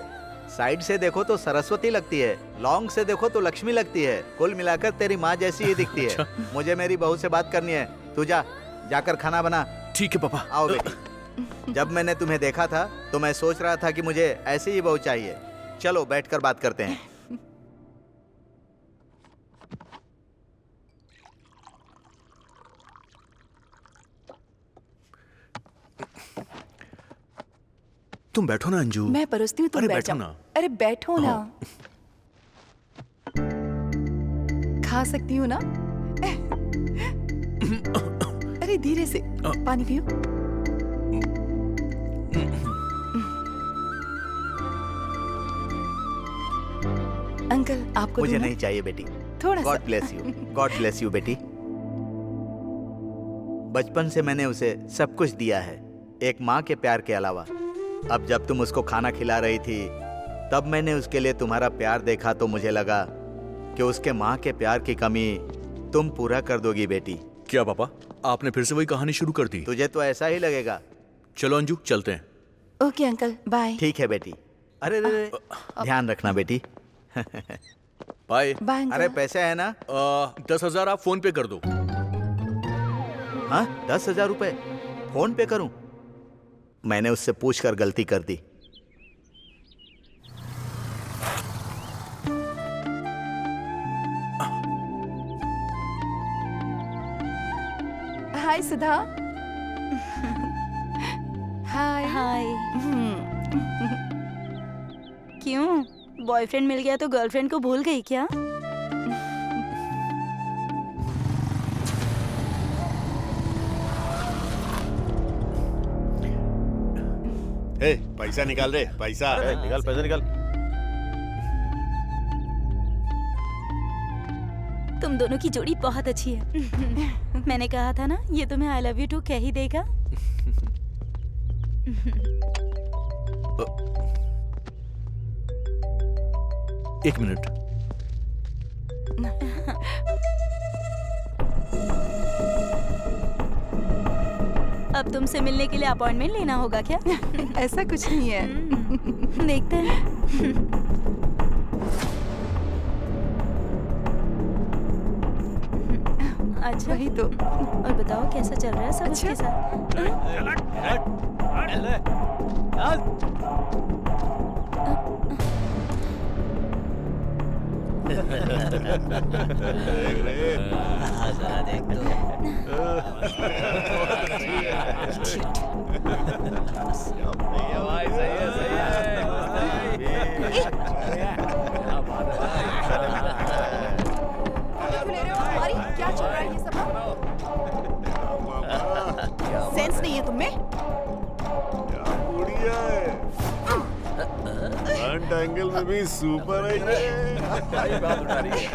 साइड से देखो तो सरस्वती लगती है, लॉन्ग से देखो तो लक्ष्मी लगती है। कुल मिलाकर तेरी माँ जैसी ही दिखती है। मुझे मेरी बहू से बात करनी है। तू जाकर खाना बना। ठीक है पापा। आओ बेटी। जब मैंने तुम्हें देखा था तो मैं सोच रहा था कि मुझे ऐसी ही बहू चाहिए। चलो बैठकर बात करते हैं। तुम बैठो ना अंजू। मैं परोसती हूँ, तुम अरे बैठ बैठो जाओ। ना। अरे बैठो ना। खा सकती हूँ ना? अरे धीरे से, पानी पियो। अंकल आपको मुझे दूँ ना? नहीं चाहिए बेटी। थोड़ा सा। God bless you, God bless you बेटी। बचपन से मैंने उसे सब कुछ दिया है, एक माँ के प्यार के अलावा। अब जब तुम उसको खाना खिला रही थी, तब मैंने उसके लिए तुम्हारा प्यार देखा तो मुझे लगा कि उसके माँ के प्यार की कमी तुम पूरा कर दोगी बेटी। क्या पापा, आपने फिर से वही कहानी शुरू कर दी? तुझे तो ऐसा ही लगेगा। चलो अंजू, चलते हैं। Okay uncle, bye. ठीक है बेटी। अरे रे, ध्यान रखना बेटी। बाय। Bye uncle. अरे पैसे है ना? 10,000 आप फोन पे कर दो। हाँ, 10,000 रुपए फोन पे करूं? मैंने उससे पूछकर गलती कर दी। हाय सुधा। हाय। हाय। क्यों, बॉयफ्रेंड मिल गया तो गर्लफ्रेंड को भूल गई क्या? ए, पैसा निकाल रे, पैसा। निकाल पैसा निकाल। तुम दोनों की जोड़ी बहुत अच्छी है। मैंने कहा था ना, ये तुम्हें आई लव यू टू कह ही देगा। एक मिनट। अब तुमसे मिलने के लिए अपॉइंटमेंट लेना होगा क्या? ऐसा कुछ नहीं है। देखते हैं। अच्छा, वही तो। और बताओ कैसा चल रहा है सब उसके साथ? क्या चल रहा है ये सब? सेंस नहीं है तुम्हें? बढ़िया है। फ्रंट एंगल में भी सुपर है ये। बात उठा रही है।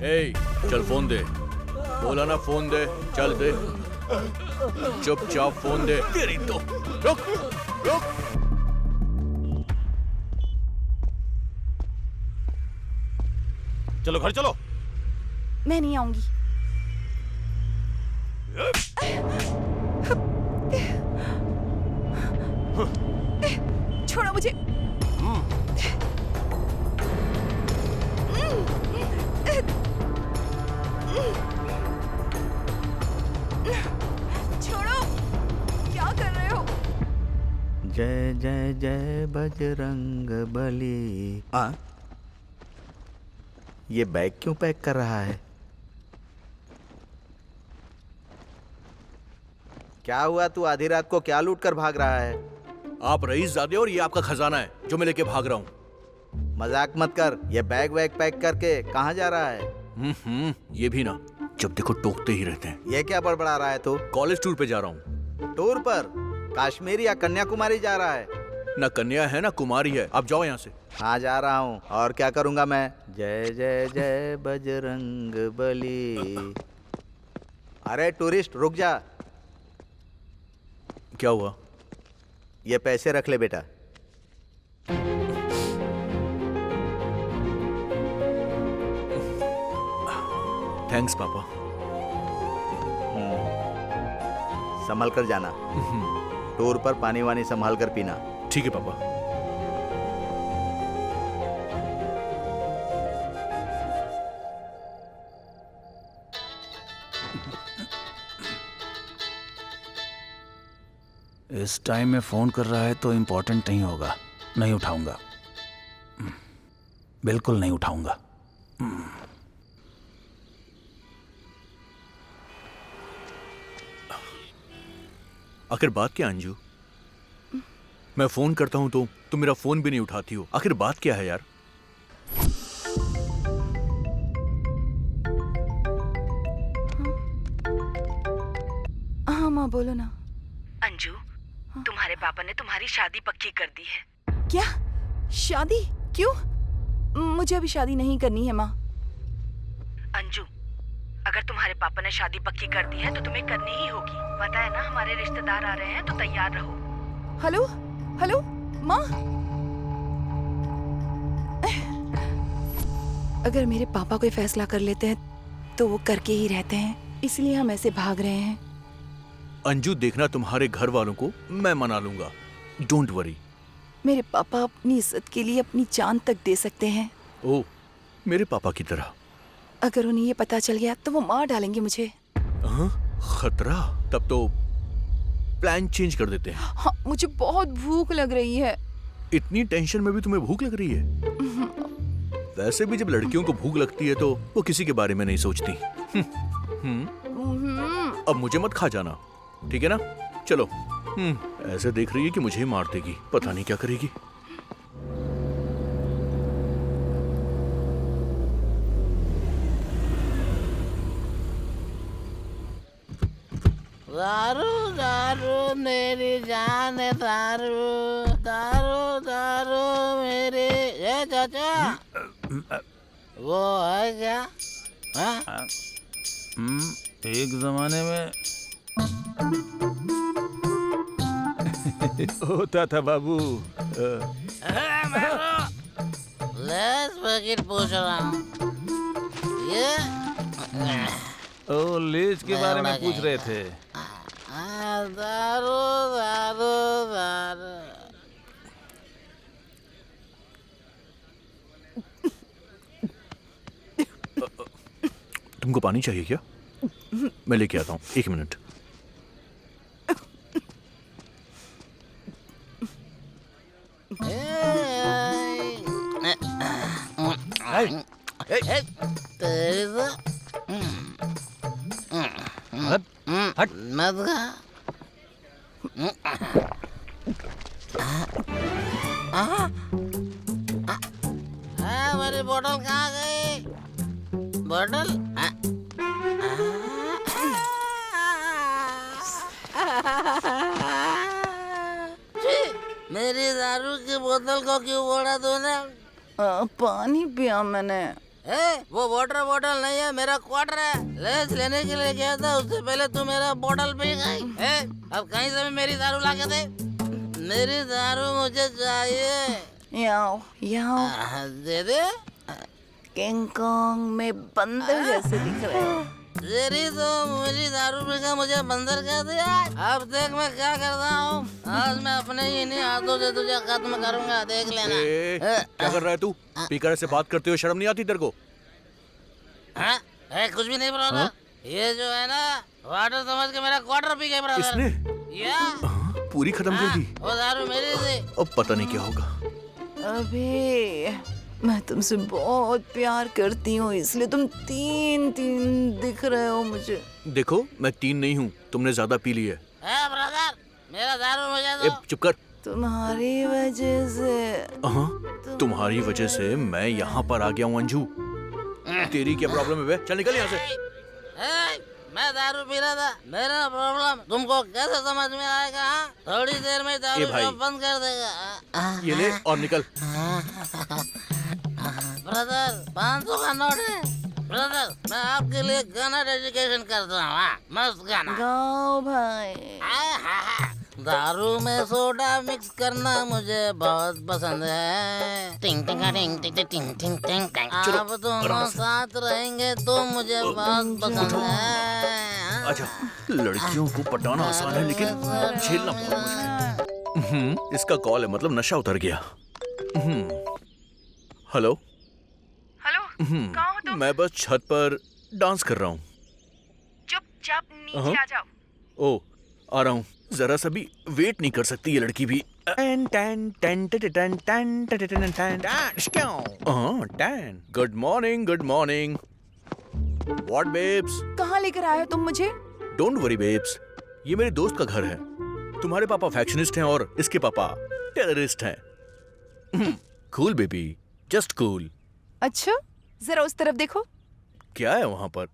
ए, चल फोन दे। बोला ना फोन दे, चल दे। चुपचाप फोन दे। तेरी तो रुक रुक। चलो घर चलो। मैं नहीं आऊंगी। छोड़ो मुझे। छोड़ो, क्या कर रहे हो? जय जय जय बजरंग बली। ये बैग क्यों पैक कर रहा है? क्या हुआ, तू आधी रात को क्या लूट कर भाग रहा है? आप रईसजादे और ये आपका खजाना है जो मैं लेके भाग रहा हूँ। मजाक मत कर। ये बैग वैग पैक करके कहाँ जा रहा है? ये भी ना, जब देखो टोकते ही रहते हैं। ये क्या बड़बड़ा रहा है तू? कॉलेज टूर पे जा रहा हूँ। टूर पर? कश्मीर या कन्याकुमारी जा रहा है? ना कन्या है ना कुमारी है। आप जाओ यहाँ से। हाँ जा रहा हूँ, और क्या करूँगा मैं? जय जय जय बजरंग बली। अरे टूरिस्ट रुक जा। क्या हुआ? ये पैसे रख ले बेटा। थैंक्स पापा। संभल कर जाना। टूर पर पानी वानी संभाल कर पीना। ठीक है पापा। इस टाइम में फोन कर रहा है तो इम्पोर्टेंट नहीं होगा। नहीं उठाऊंगा, बिल्कुल नहीं उठाऊंगा। आखिर बात क्या अंजू? मैं फोन करता हूं तो तुम मेरा फोन भी नहीं उठाती हो। आखिर बात क्या है यार? हाँ माँ बोलो ना। अंजू, तुम्हारे पापा ने तुम्हारी शादी पक्की कर दी है। क्या? शादी? क्यों? मुझे अभी शादी नहीं करनी है माँ। अंजू, अगर तुम्हारे पापा ने शादी पक्की कर दी है तो तुम्हें करनी ही होगी। पता है ना, हमारे रिश्तेदार आ रहे हैं तो तैयार रहो। हेलो हेलो माँ। अगर मेरे पापा कोई फैसला कर लेते हैं तो वो करके ही रहते हैं, इसलिए हम ऐसे भाग रहे हैं। अंजू देखना, तुम्हारे घर वालों को मैं मना लूंगा। Don't worry. मेरे पापा अपनी इज्जत के लिए अपनी जान तक दे सकते हैं। ओ, मेरे पापा की तरह। अगर उन्हें ये पता चल गया तो वो मार डालेंगे मुझे। खतरा? तब तो प्लान चेंज कर देते हैं। हाँ, मुझे बहुत भूख लग रही है। इतनी टेंशन में भी तुम्हें भूख लग रही है? वैसे भी जब लड़कियों को भूख लगती है तो वो किसी के बारे में नहीं सोचती। अब मुझे मत खा जाना, ठीक है ना? चलो। ऐसे देख रही है कि मुझे ही मार देगी। पता नहीं क्या करेगी। दारू दारू मेरी जान है, दारू दारू दारू मेरी। ये चाचा वो है क्या? एक जमाने में होता था बाबू। लेस पैकेट पूछ रहा हूँ। ये ओ, लेज के बारे में पूछ रहे थे। दारू दारू दारू। तुमको पानी चाहिए क्या? मैं लेके आता हूँ, 1 मिनट। तेरी तो हट मत खा। मेरी बोतल कहाँ गई? बोतल? मेरी दारू की बोतल को क्यों फोड़ा तूने? पानी पिया मैंने। वो वाटर बोतल नहीं है, मेरा क्वार्टर है। लेस लेने के लिए गया था, उससे पहले तू मेरा बोतल पी गई। अब कहीं से भी मेरी दारू ला के दे। मेरी दारू मुझे चाहिए। याओ याओ। दे दे। किंग कॉन्ग में बंदर जैसे दिख रहे हो। तेरी तो मेरी दारू पीकर मुझे बंदर कह दिया। अब देख मैं क्या करता हूँ। आज मैं अपने ही इन्हीं हाथों से तुझे खत्म करूंगा, देख लेना। क्या कर रहा है तू? स्पीकर से बात करते हुए शर्म नहीं आती तेरे को? कुछ भी नहीं बोला। ये जो है ना, वाटर समझ के मेरा क्वार्टर पी गया ब्रदर। इसने या पूरी खत्म कर दी। वो दारू मेरी थी। अब पता नहीं क्या होगा। अबे मैं तुमसे बहुत प्यार करती हूँ, इसलिए तुम तीन दिख रहे हो मुझे। देखो मैं 3 नहीं हूँ, तुमने ज्यादा पी ली है। ब्रदर, मेरा दारू मुझे ए, दो। चुप कर। तुम्हारी वजह से। हाँ, तुम्हारी वजह से मैं यहाँ पर आ गया हूँ अंजू। तेरी क्या प्रॉब्लम है बे? चल निकल यहाँ से। मैं दारू पी रहा था, मेरा प्रॉब्लम तुमको कैसे समझ में आएगा? हाँ? थोड़ी देर में दारू को बंद कर देगा। ये ले और निकल। ब्रदर 500 का नोट है। ब्रदर मैं आपके लिए गाना डेडिकेशन करता हूँ, मस्त गाना गाओ भाई। दारू में सोडा मिक्स करना मुझे बहुत पसंद है। टिंग टिंग टिंग टिंग टिंग टिंग टिंग टिंग। आप दोनों साथ रहेंगे तो मुझे बहुत पसंद है। अच्छा, लड़कियों को पटाना आसान है लेकिन झेलना बहुत मुश्किल। इसका कॉल है, मतलब नशा उतर गया। हेलो हेलो, कहाँ हो तुम? मैं बस छत पर डांस कर रहा हूँ। चुपचाप नीचे आ जाओ। ओ, आ रहा हूँ। जरा सा भी वेट नहीं कर सकती ये लड़की भी। Good morning, good morning. What babes? कहाँ लेकर आए हो तुम मुझे? डोंट वरी बेब्स, ये मेरे दोस्त का घर है। तुम्हारे पापा फैक्शनिस्ट हैं और इसके पापा टेररिस्ट हैं। Cool baby, just cool. अच्छा, जरा उस तरफ देखो। क्या है वहां पर?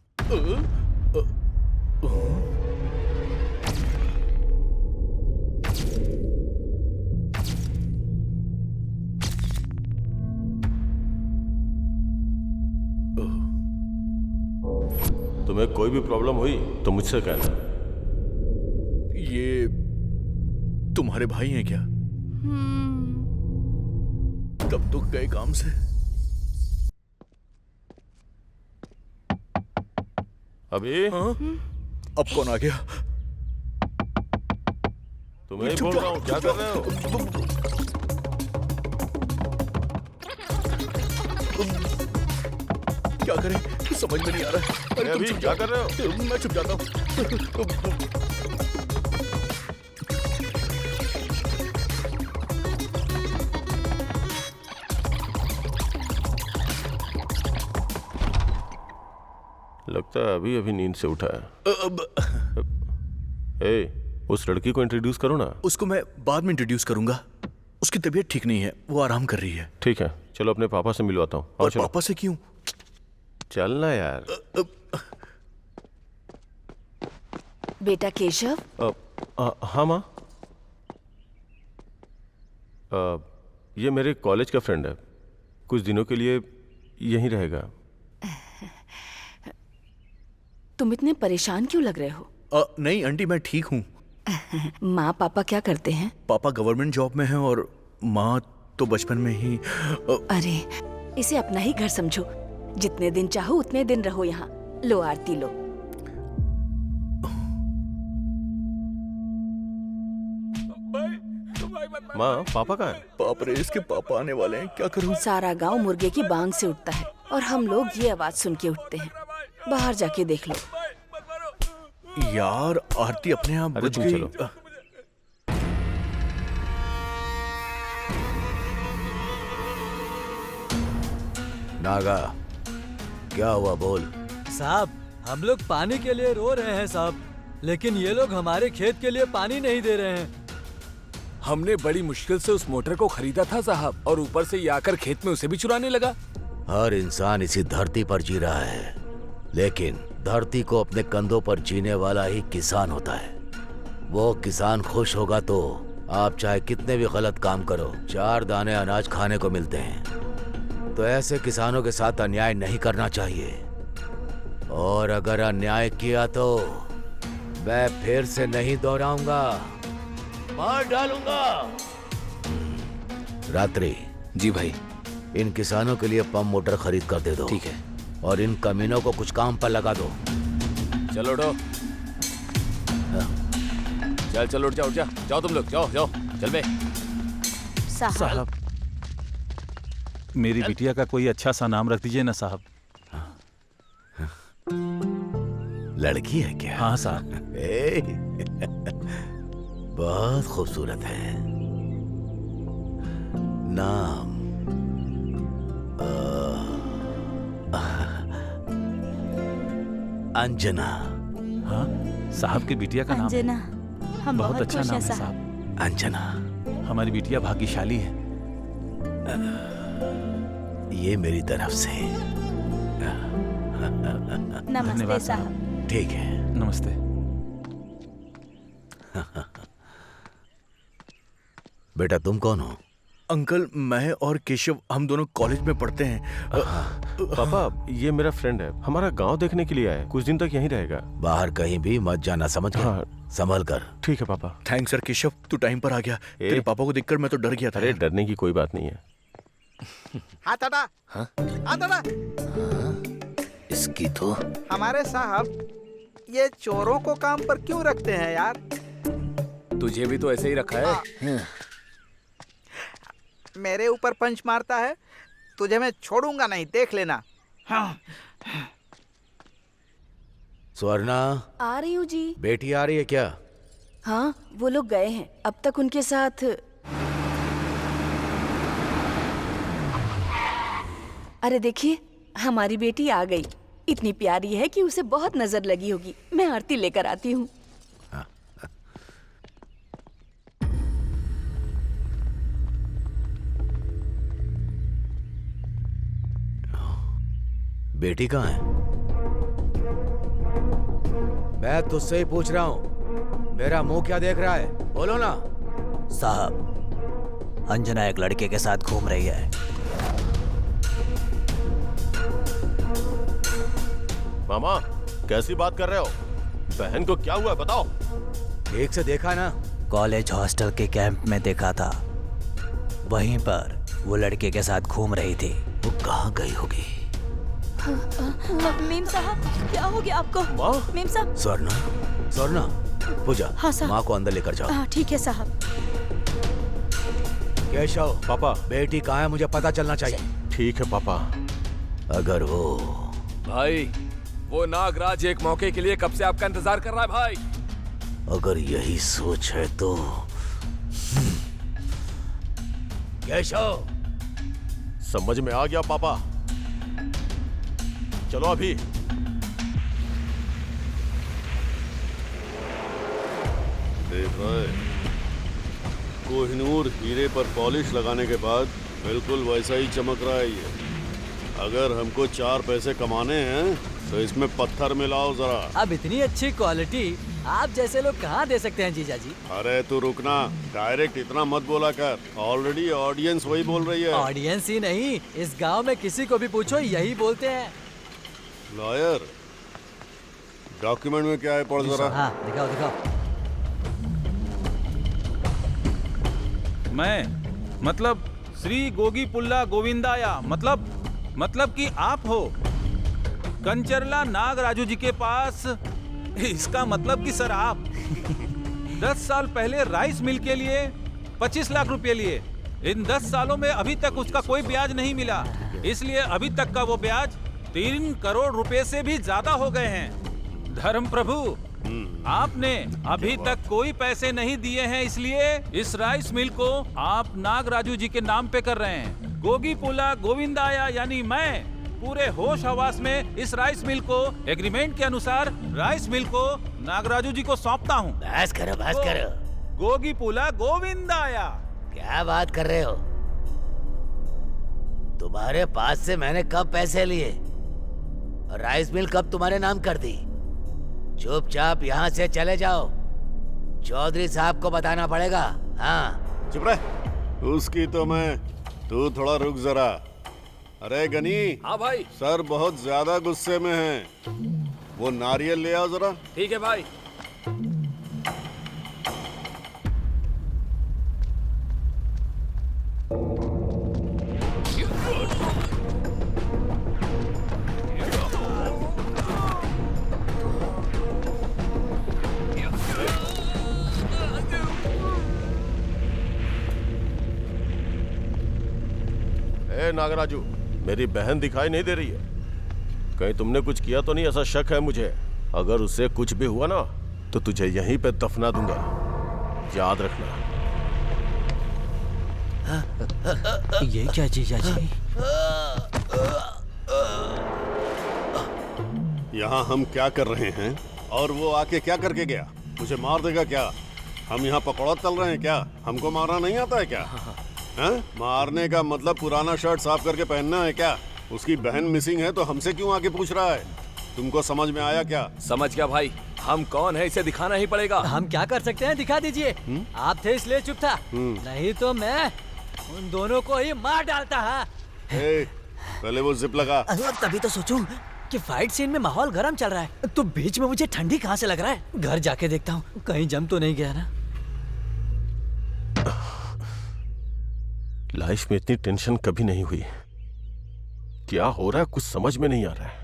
तुम्हें कोई भी प्रॉब्लम हुई तो मुझसे कहना। ये तुम्हारे भाई हैं क्या? कब तो गए काम से। अभी अब कौन आ गया? तुम्हें ही बोल रहा हूँ, क्या कर रहे हो? क्या करें समझ में नहीं आ रहा है। अरे तुम अभी चुप क्या जाओ। कर रहे हो? मैं चुप जाता हूँ। लगता है अभी अभी नींद से उठा है। उस लड़की को इंट्रोड्यूस करो ना। उसको मैं बाद में इंट्रोड्यूस करूंगा। उसकी तबीयत ठीक नहीं है, वो आराम कर रही है। ठीक है, चलो अपने पापा से मिलवाता हूँ। और पापा से क्यों? चलना यार। बेटा केशव। हाँ माँ। ये मेरे कॉलेज का फ्रेंड है, कुछ दिनों के लिए यहीं रहेगा। तुम इतने परेशान क्यों लग रहे हो? नहीं आंटी, मैं ठीक हूँ। माँ पापा क्या करते हैं? पापा गवर्नमेंट जॉब में हैं और माँ तो बचपन में ही। अरे इसे अपना ही घर समझो, जितने दिन चाहो उतने दिन रहो यहाँ। लो आरती लो। माँ पापा कहाँ है? बाप रे, इसके पापा आने वाले हैं, क्या करूँ? सारा गांव मुर्गे की बांग से उठता है और हम लोग ये आवाज सुन के उठते हैं। बाहर जाके देख लो। यार आरती अपने आप अरे बुझ तुम गई। चलो। नागा, क्या हुआ बोल? साहब, हम लोग पानी के लिए रो रहे हैं साहब, लेकिन ये लोग हमारे खेत के लिए पानी नहीं दे रहे हैं। हमने बड़ी मुश्किल से उस मोटर को खरीदा था साहब, और ऊपर से ये आकर खेत में उसे भी चुराने लगा। हर इंसान इसी धरती पर जी रहा है, लेकिन धरती को अपने कंधों पर जीने वाला ही किसान होता है। वो किसान खुश होगा तो आप चाहे कितने भी गलत काम करो, 4 दाने अनाज खाने को मिलते हैं। तो ऐसे किसानों के साथ अन्याय नहीं करना चाहिए, और अगर अन्याय किया तो मैं फिर से नहीं दोहराऊंगा, मार डालूंगा। रात्रि। जी भाई। इन किसानों के लिए पंप मोटर खरीद कर दे दो। ठीक है। और इन कमीनों को कुछ काम पर लगा दो। चलो उठो। चल उठ जाओ, जाओ तुम लोग, जाओ चल बे। साहब, मेरी बिटिया का कोई अच्छा सा नाम रख दीजिए ना साहब। लड़की है क्या? हाँ साहब। बहुत खूबसूरत है। नाम अंजना। हाँ, साहब की बिटिया का नाम है। अंजना, हम बहुत बहुत अच्छा खुश नाम हैं है साहब। साहब। अंजना, हमारी बिटिया भाग्यशाली है। ये मेरी तरफ से। नमस्ते धन्यवाद साहब। ठीक है। नमस्ते। बेटा तुम कौन हो? अंकल, मैं और केशव हम दोनों कॉलेज में पढ़ते हैं। पापा, ये मेरा फ्रेंड है, हमारा गांव देखने के लिए आया है, कुछ दिन तक यहीं रहेगा। बाहर कहीं भी मत जाना, समझ गए? हाँ। संभल कर। ठीक है पापा। थैंक्स सर केशव, तू टाइम पर आ गया। तेरे पापा को देखकर मैं तो डर गया था। अरे डरने की कोई बात नहीं है। हाथ हटा। हाथ हटा। इसकी तो हमारे साहब ये चोरों को काम पर क्यों रखते हैं यार? तुझे भी तो ऐसे ही रखा है। मेरे ऊपर पंच मारता है, तुझे मैं छोड़ूंगा नहीं, देख लेना। हाँ। स्वर्णा, आ रही हूँ जी। बेटी आ रही है क्या? हाँ, वो लोग गए हैं। अब तक उनके साथ। अरे देखिए, हमारी बेटी आ गई। इतनी प्यारी है कि उसे बहुत नजर लगी होगी। मैं आरती लेकर आती हूँ। बेटी कहाँ है? मैं तुझसे ही पूछ रहा हूँ, मेरा मुंह क्या देख रहा है? बोलो ना। साहब, अंजना एक लड़के के साथ घूम रही है। मामा, कैसी बात कर रहे हो? बहन को क्या हुआ है बताओ। ठीक से देखा ना? कॉलेज हॉस्टल के कैंप में देखा था, वहीं पर वो लड़के के साथ घूम रही थी। वो कहाँ गई होगी? मीम साहब, क्या हो गया आपको? मीम साहब। स्वर्णा, स्वर्णा, पूजा, हाँ साहब। माँ को अंदर लेकर जाओ। हाँ ठीक है साहब। केशव, पापा, बेटी कहाँ है मुझे पता चलना चाहिए। ठीक है पापा। अगर वो भाई, वो नागराज एक मौके के लिए कब से आपका इंतजार कर रहा है भाई। अगर यही सोच है तो केशव। समझ में आ गया पापा, चलो अभी। देख रहा है, कोहिनूर हीरे पर पॉलिश लगाने के बाद बिल्कुल वैसा ही चमक रहा है ये। अगर हमको 4 पैसे कमाने हैं तो इसमें पत्थर मिलाओ जरा। अब इतनी अच्छी क्वालिटी आप जैसे लोग कहाँ दे सकते हैं जीजा जी? अरे तू रुकना, डायरेक्ट इतना मत बोला कर, ऑलरेडी ऑडियंस वही बोल रही है। ऑडियंस ही नहीं, इस गांव में किसी को भी पूछो यही बोलते हैं। लॉयर, डॉक्यूमेंट में क्या है पढ़ जरा। हाँ दिखाओ दिखाओ। मैं मतलब श्री गोगी पुल्ला गोविंदाया, मतलब कि आप हो कंचरला नागराजू जी के पास। इसका मतलब कि सर आप 10 साल पहले राइस मिल के लिए 25 लाख रुपए लिए। इन 10 सालों में अभी तक उसका कोई ब्याज नहीं मिला, इसलिए अभी तक का वो ब्याज 3 करोड़ रुपए से भी ज्यादा हो गए हैं। धर्म प्रभु, आपने अभी तक कोई पैसे नहीं दिए हैं, इसलिए इस राइस मिल को आप नागराजू जी के नाम पे कर रहे हैं। गोगी पुला गोविंदाया यानी मैं पूरे होश हवास में इस राइस मिल को एग्रीमेंट के अनुसार राइस मिल को नागराजू जी को सौंपता हूँ। बस करो, बस करो। गोगी पुला गोविंदाया। क्या बात कर रहे हो? तुम्हारे पास से मैंने कब पैसे लिए? राइस मिल कब तुम्हारे नाम कर दी? चुपचाप यहाँ से चले जाओ, चौधरी साहब को बताना पड़ेगा। हाँ चुप रह, उसकी तो मैं, तू थोड़ा रुक जरा। अरे गनी। हाँ भाई। सर बहुत ज्यादा गुस्से में हैं, वो नारियल ले आओ जरा। ठीक है भाई। नागराजू, मेरी बहन दिखाई नहीं दे रही है, कहीं तुमने कुछ किया तो नहीं? ऐसा शक है मुझे। अगर उससे कुछ भी हुआ ना तो तुझे यहीं पे दफना दूंगा, याद रखना। ये क्या जीजा जी? यहाँ हम क्या कर रहे हैं और वो आके क्या करके गया? मुझे मार देगा क्या? हम यहाँ पकौड़ा तल रहे हैं क्या? हमको मारना नहीं आता है क्या? हैं? मारने का मतलब पुराना शर्ट साफ करके पहनना है क्या? उसकी बहन मिसिंग है तो हमसे क्यों आके पूछ रहा है? तुमको समझ में आया क्या? समझ गया भाई, हम कौन है इसे दिखाना ही पड़ेगा। हम क्या कर सकते हैं, दिखा दीजिए। आप थे इसलिए चुप था, नहीं तो मैं उन दोनों को ही मार डालता। पहले वो जिप लगा। तभी तो सोचूं कि फाइट सीन में माहौल गर्म चल रहा है, तो बीच में मुझे ठंडी कहाँ से लग रहा है। घर जाके देखता हूँ कहीं जम तो नहीं गया ना। लाइफ में इतनी टेंशन कभी नहीं हुई। क्या हो रहा है कुछ समझ में नहीं आ रहा है।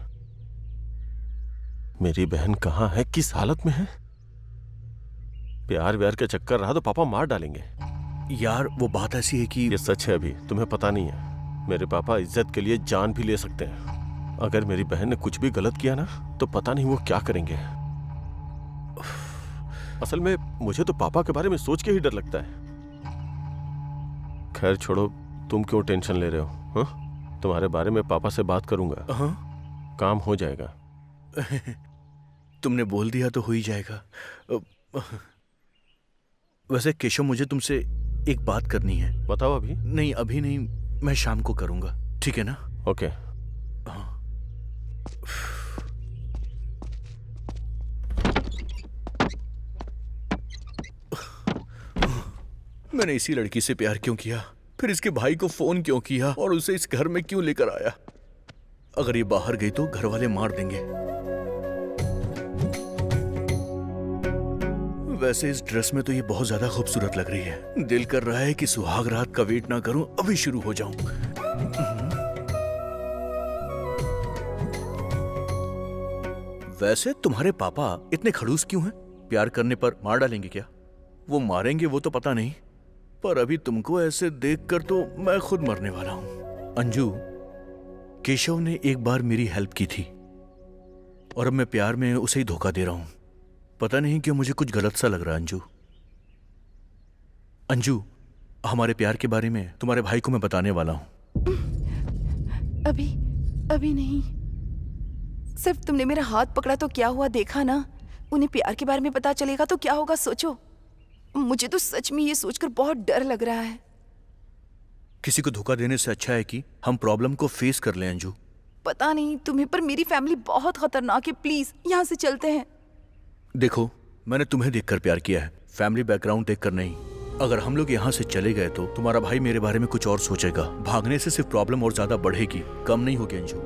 मेरी बहन कहाँ है, किस हालत में है? प्यार व्यार का चक्कर रहा तो पापा मार डालेंगे। यार वो बात ऐसी है कि ये सच है, अभी तुम्हें पता नहीं है। मेरे पापा इज्जत के लिए जान भी ले सकते हैं। अगर मेरी बहन ने कुछ भी गलत किया ना तो पता नहीं वो क्या करेंगे। असल में मुझे तो पापा के बारे में सोच के ही डर लगता है। खैर छोड़ो, तुम क्यों टेंशन ले रहे हो? हाँ? तुम्हारे बारे में पापा से बात करूंगा। काम हो जाएगा। तुमने बोल दिया तो हो ही जाएगा। वैसे केशव, मुझे तुमसे एक बात करनी है। बताओ। अभी नहीं, अभी नहीं, मैं शाम को करूंगा, ठीक है ना? ओके। मैंने इसी लड़की से प्यार क्यों किया? फिर इसके भाई को फोन क्यों किया और उसे इस घर में क्यों लेकर आया? अगर ये बाहर गई तो घर वाले मार देंगे। वैसे इस ड्रेस में तो ये बहुत ज्यादा खूबसूरत लग रही है। दिल कर रहा है कि सुहाग रात का वेट ना करूं, अभी शुरू हो जाऊं। वैसे तुम्हारे पापा इतने खड़ूस क्यों हैं? प्यार करने पर मार डालेंगे क्या? वो मारेंगे वो तो पता नहीं, पर अभी तुमको ऐसे देखकर तो मैं खुद मरने वाला हूं। अंजू, केशव ने एक बार मेरी हेल्प की थी और अब मैं प्यार में उसे ही धोखा दे रहा हूं। पता नहीं क्यों मुझे कुछ गलत सा लग रहा है। अंजू, अंजू, हमारे प्यार के बारे में तुम्हारे भाई को मैं बताने वाला हूं। अभी नहीं। सिर्फ तुमने मेरा हाथ पकड़ा तो क्या हुआ, देखा ना? उन्हें प्यार के बारे में पता चलेगा तो क्या होगा, सोचो। मुझे तो सच में ये सोचकर बहुत डर लग रहा है। किसी को धोखा देने से अच्छा है कि हम प्रॉब्लम को फेस कर लें। अंजू, पता नहीं तुम्हें, पर मेरी फैमिली बहुत खतरनाक है। प्लीज यहाँ से चलते हैं। देखो, मैंने तुम्हें देखकर प्यार किया है, फैमिली बैकग्राउंड देखकर नहीं। अगर हम लोग यहाँ से चले गए तो तुम्हारा भाई मेरे बारे में कुछ और सोचेगा। भागने से सिर्फ प्रॉब्लम और ज्यादा बढ़ेगी, कम नहीं होगी। अंजू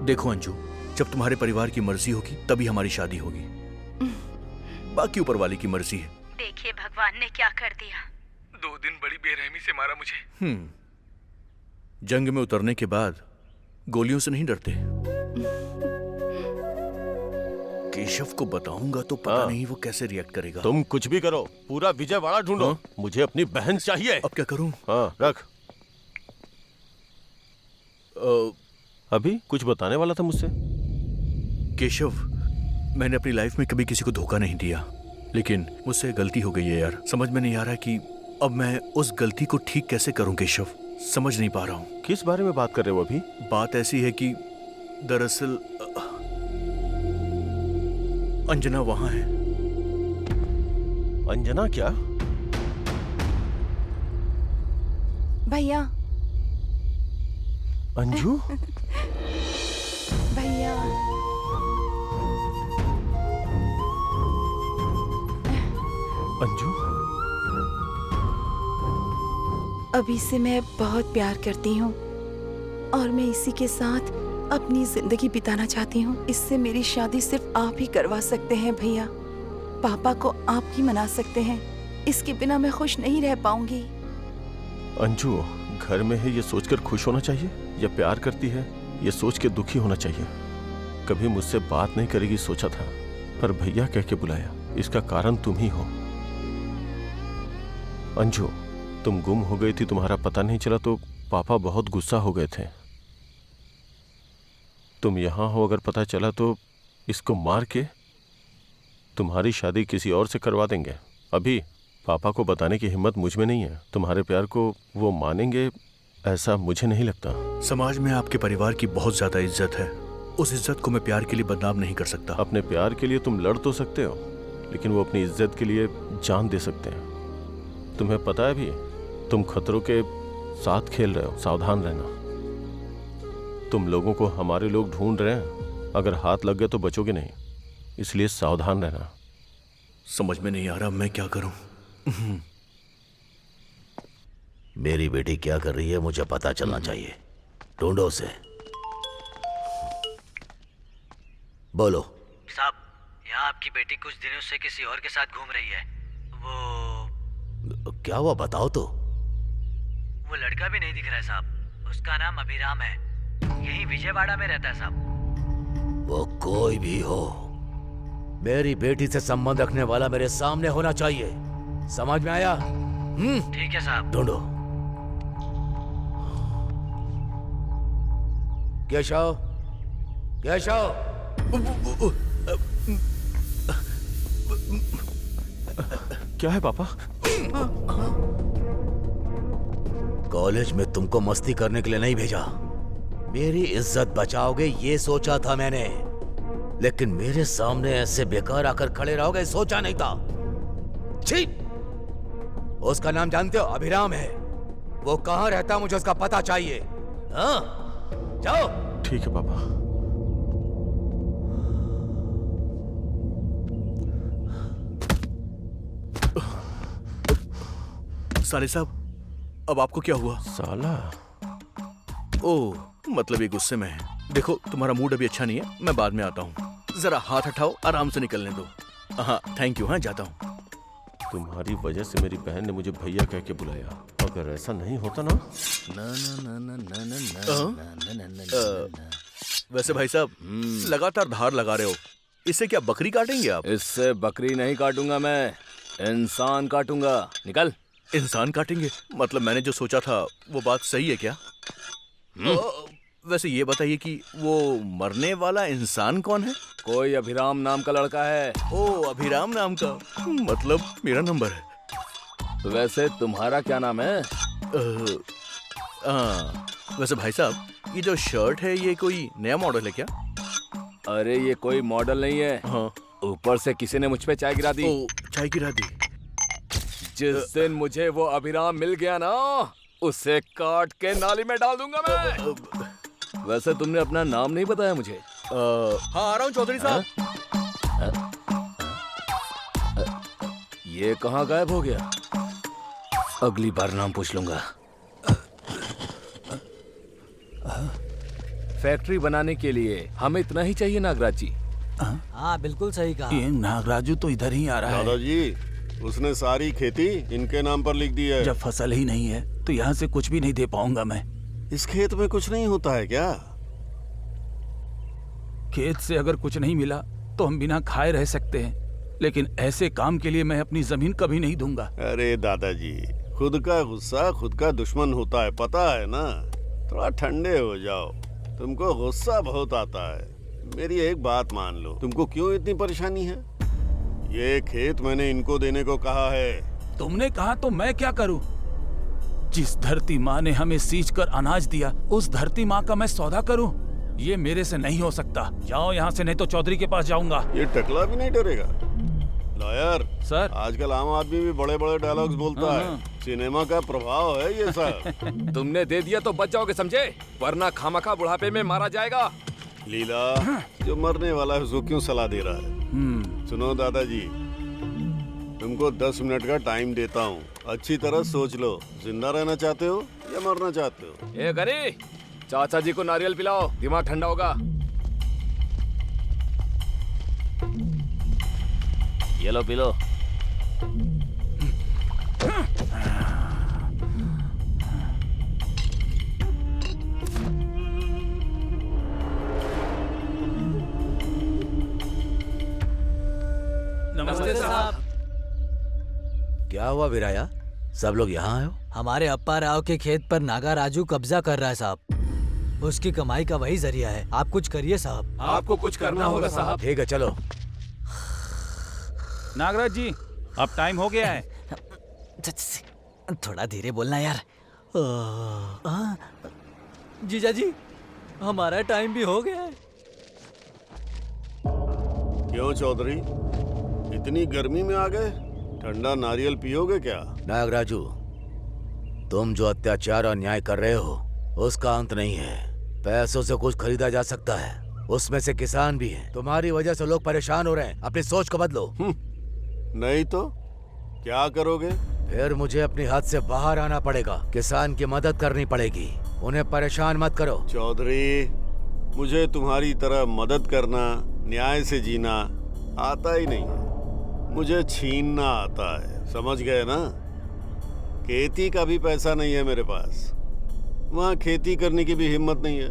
देखो अंजू, जब तुम्हारे परिवार की मर्जी होगी तभी हमारी शादी होगी, बाकी ऊपर वाले की मर्जी है। देखिए भगवान ने क्या कर दिया। 2 दिन बड़ी बेरहमी से मारा मुझे। जंग में उतरने के बाद गोलियों से नहीं डरते। केशव को बताऊंगा तो पता नहीं वो कैसे रिएक्ट करेगा। तुम कुछ भी करो, पूरा विजयवाड़ा ढूंढो। मुझे अपनी बहन चाहिए। अब क्या करूं? हाँ, रख। अभी कुछ बताने वाला था मुझसे। केशव, मैंने अपनी लाइफ में कभी किसी को धोखा नहीं दिया, लेकिन मुझसे गलती हो गई है यार। समझ में नहीं आ रहा कि अब मैं उस गलती को ठीक कैसे करूं। केशव, समझ नहीं पा रहा हूं। किस बारे में बात कर रहे हो अभी? बात ऐसी है कि दरअसल अंजना वहां है। अंजना क्या? भैया। अंजू? भैया। अंजू? अभी से मैं बहुत प्यार करती हूँ और मैं इसी के साथ अपनी जिंदगी बिताना चाहती हूँ। इससे मेरी शादी सिर्फ आप ही करवा सकते हैं भैया। पापा को आप ही मना सकते हैं। इसके बिना मैं खुश नहीं रह पाऊंगी। अंजू, घर में है ये सोचकर खुश होना चाहिए या प्यार करती है ये सोच के दुखी होना चाहिए? कभी मुझसे बात नहीं करेगी सोचा था, पर भैया कह के बुलाया। इसका कारण तुम ही हो। अंजू, तुम गुम हो गई थी, तुम्हारा पता नहीं चला तो पापा बहुत गुस्सा हो गए थे। तुम यहाँ हो, अगर पता चला तो इसको मार के तुम्हारी शादी किसी और से करवा देंगे। अभी पापा को बताने की हिम्मत मुझ में नहीं है। तुम्हारे प्यार को वो मानेंगे ऐसा मुझे नहीं लगता। समाज में आपके परिवार की बहुत ज्यादा इज्जत है, उस इज्जत को मैं प्यार के लिए बदनाम नहीं कर सकता। अपने प्यार के लिए तुम लड़ तो सकते हो, लेकिन वो अपनी इज्जत के लिए जान दे सकते हैं। तुम्हें पता है भी, तुम खतरों के साथ खेल रहे हो। सावधान रहना। तुम लोगों को हमारे लोग ढूंढ रहे हैं, अगर हाथ लग गए तो बचोगे नहीं, इसलिए सावधान रहना। समझ में नहीं आ रहा मैं क्या करूं। मेरी बेटी क्या कर रही है मुझे पता चलना चाहिए। ढूंढो उसे। बोलो। साहब, यहाँ आपकी बेटी कुछ दिनों से किसी और के साथ घूम रही है। वो क्या हुआ बताओ तो। वो लड़का भी नहीं दिख रहा है साहब। उसका नाम अभिराम है, यही विजयवाड़ा में रहता है साहब। वो कोई भी हो, मेरी बेटी से संबंध रखने वाला मेरे सामने होना चाहिए। समझ में आया? ठीक है साहब। ढूंढो। केशव, केशव। क्या है पापा? कॉलेज में तुमको मस्ती करने के लिए नहीं भेजा। मेरी इज्जत बचाओगे ये सोचा था मैंने, लेकिन मेरे सामने ऐसे बेकार आकर खड़े रहोगे सोचा नहीं था। छी! उसका नाम जानते हो? अभिराम है। वो कहाँ रहता मुझे उसका पता चाहिए। हाँ? जाओ। ठीक है पापा। साले साहब, अब आपको क्या हुआ? साला? ओह, मतलब ये गुस्से में है। देखो तुम्हारा मूड अभी अच्छा नहीं है, मैं बाद में आता हूँ। जरा हाथ हटाओ, आराम से निकलने दो। हाँ थैंक यू। हाँ जाता हूँ। तुम्हारी वजह से मेरी बहन ने मुझे भैया कह के बुलाया। अगर ऐसा नहीं होता ना। वैसे भाई साहब, लगातार धार लगा रहे हो, इससे क्या बकरी काटेंगे आप? इससे बकरी नहीं काटूंगा मैं, इंसान काटूंगा। निकल। इंसान काटेंगे? मतलब मैंने जो सोचा था वो बात सही है क्या? वैसे ये बताइए कि वो मरने वाला इंसान कौन है? कोई अभिराम नाम का लड़का है। ओ, अभिराम नाम का? मतलब मेरा नंबर है। वैसे तुम्हारा क्या नाम है? वैसे भाई साहब, ये जो शर्ट है ये कोई नया मॉडल है क्या? अरे ये कोई मॉडल नहीं है। हाँ। ऊपर से किसी ने मुझ पे चाय गिरा दी। ओ, चाय गिरा दी? जिस दिन मुझे वो अभिराम मिल गया ना, उसे काट के नाली में डाल दूंगा मैं। वैसे तुमने अपना नाम नहीं बताया मुझे। हाँ आ रहा हूँ चौधरी साहब। ये कहाँ गायब हो गया? अगली बार नाम पूछ लूंगा। फैक्ट्री बनाने के लिए हमें इतना ही चाहिए नागराज जी। हाँ बिल्कुल सही कहा। ये नागराजू तो इधर ही आ रहा है। दादाजी, उसने सारी खेती इनके नाम पर लिख दी है। जब फसल ही नहीं है तो यहाँ से कुछ भी नहीं दे पाऊंगा मैं। इस खेत में कुछ नहीं होता है क्या? खेत से अगर कुछ नहीं मिला तो हम बिना खाए रह सकते हैं, लेकिन ऐसे काम के लिए मैं अपनी जमीन कभी नहीं दूंगा। अरे दादाजी, खुद का गुस्सा खुद का दुश्मन होता है, पता है ना। थोड़ा ठंडे हो जाओ, तुमको गुस्सा बहुत आता है। मेरी एक बात मान लो, तुमको क्यों इतनी परेशानी है? ये खेत मैंने इनको देने को कहा है। तुमने कहा तो मैं क्या करूं? जिस धरती माँ ने हमें सींच कर अनाज दिया, उस धरती माँ का मैं सौदा करूं? ये मेरे से नहीं हो सकता। जाओ यहाँ से, नहीं तो चौधरी के पास जाऊंगा। ये टकला भी नहीं डरेगा? लॉयर सर, आजकल आम आदमी भी बड़े बड़े डायलॉग्स बोलता है। सिनेमा का प्रभाव है ये सब। तुमने दे दिया तो बच जाओगे समझे, वरना खामखा बुढ़ापे में मारा जाएगा। लीला, जो मरने वाला है उसको क्यों सलाह दे रहा है? सुनो दादाजी, तुमको 10 मिनट का टाइम देता हूँ। अच्छी तरह सोच लो, जिंदा रहना चाहते हो या मरना चाहते हो? ए गरी, चाचा जी को नारियल पिलाओ, दिमाग ठंडा होगा। ये लो पी लो। नमस्ते साहब। क्या हुआ विराया? सब लोग यहाँ आए हो? हमारे अप्पा राव के खेत पर नागा राजू कब्जा कर रहा है साहब। उसकी कमाई का वही जरिया है। आप कुछ करिए साहब। आपको कुछ करना होगा साहब। ठीक है चलो। नागराज जी, अब टाइम हो गया है। थोड़ा धीरे बोलना यार। जीजा जी, हमारा टाइम भी हो गया है। क्यों चौधरी, इतनी गर्मी में आ गए? ठंडा नारियल पियोगे क्या? नागराजू, तुम जो अत्याचार और अन्याय कर रहे हो उसका अंत नहीं है। पैसों से कुछ खरीदा जा सकता है, उसमें से किसान भी हैं। तुम्हारी वजह से लोग परेशान हो रहे हैं। अपनी सोच को बदलो। नहीं तो क्या करोगे? फिर मुझे अपनी हद से बाहर आना पड़ेगा। किसान की मदद करनी पड़ेगी। उन्हें परेशान मत करो। चौधरी, मुझे तुम्हारी तरह मदद करना, न्याय से जीना आता ही नहीं है। मुझे छीनना आता है, समझ गए ना? खेती का भी पैसा नहीं है मेरे पास। वहाँ खेती करने की भी हिम्मत नहीं है।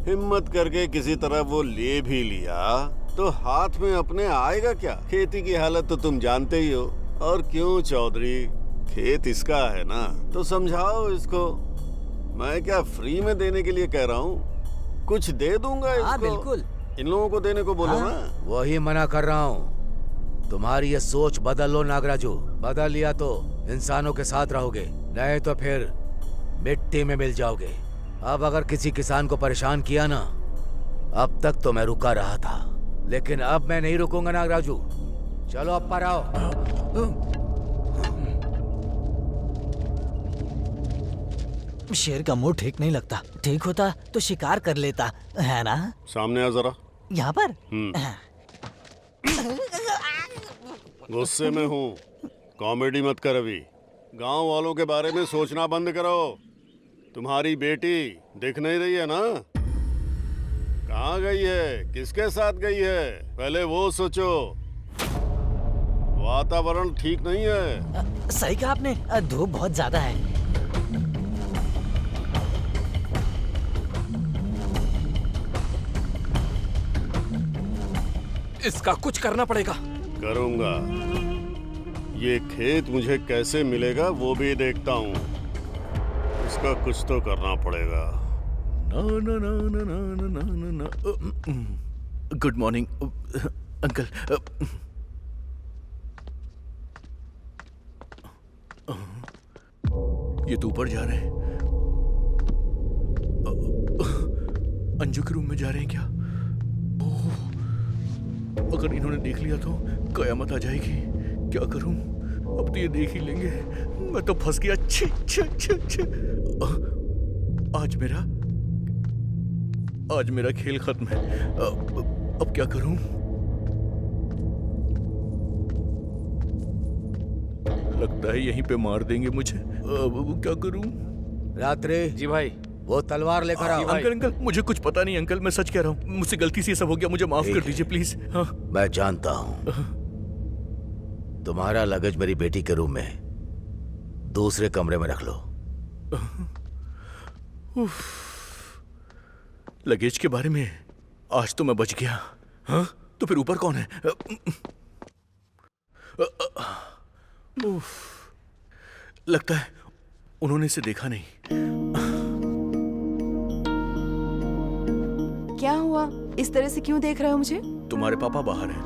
हिम्मत करके किसी तरह वो ले भी लिया तो हाथ में अपने आएगा क्या? खेती की हालत तो तुम जानते ही हो। और क्यों चौधरी, खेत इसका है ना, तो समझाओ इसको। मैं क्या फ्री में देने के लिए कह रहा हूँ, कुछ दे दूंगा इसको। बिल्कुल। इन लोगों को देने को बोलो ना। वही मना कर रहा हूँ। तुम्हारी ये सोच बदल लो नागराजू। बदल लिया तो इंसानों के साथ रहोगे, नहीं तो फिर मिट्टी में मिल जाओगे। अब अगर किसी किसान को परेशान किया ना, अब तक तो मैं रुका रहा था, लेकिन अब मैं नहीं रुकूंगा नागराजू। चलो अब पर आओ। शेर का मुंह ठीक नहीं लगता। ठीक होता तो शिकार कर लेता, है ना? सामने आ जरा। यहाँ पर? गुस्से में हूँ, कॉमेडी मत कर अभी। गांव वालों के बारे में सोचना बंद करो। तुम्हारी बेटी दिख नहीं रही है ना? कहाँ गई है, किसके साथ गई है, पहले वो सोचो। वातावरण ठीक नहीं है। सही कहा आपने, धूप बहुत ज्यादा है। इसका कुछ करना पड़ेगा। करूंगा। ये खेत मुझे कैसे मिलेगा वो भी देखता हूँ। इसका कुछ तो करना पड़ेगा। ना ना ना ना ना ना ना ना। Good morning uncle. ये तो ऊपर जा रहे हैं। अंजू के रूम में जा रहे हैं क्या? अगर इन्होंने देख लिया तो कयामत आ जाएगी। क्या करूं? अब तो ये देख ही लेंगे। मैं तो फंस गया। छी छी छी छी। आज मेरा खेल खत्म है। अब क्या करूं? लगता है यहीं पे मार देंगे मुझे। अब क्या करूं? रात्रि। जी भाई। वो तलवार लेकर आओ। अंकल मुझे कुछ पता नहीं अंकल, मैं सच कह रहा हूँ। मुझसे गलती से सब हो गया, मुझे माफ कर दीजिए प्लीज। हाँ। मैं जानता हूँ। तुम्हारा लगेज मेरी बेटी के रूम में दूसरे कमरे में रख लो। लगेज के बारे में आज तो मैं बच गया। हाँ? तो फिर ऊपर कौन है? लगता है उन्होंने इसे देखा नहीं। क्या हुआ? इस तरह से क्यों देख रहे हो मुझे? तुम्हारे पापा बाहर हैं।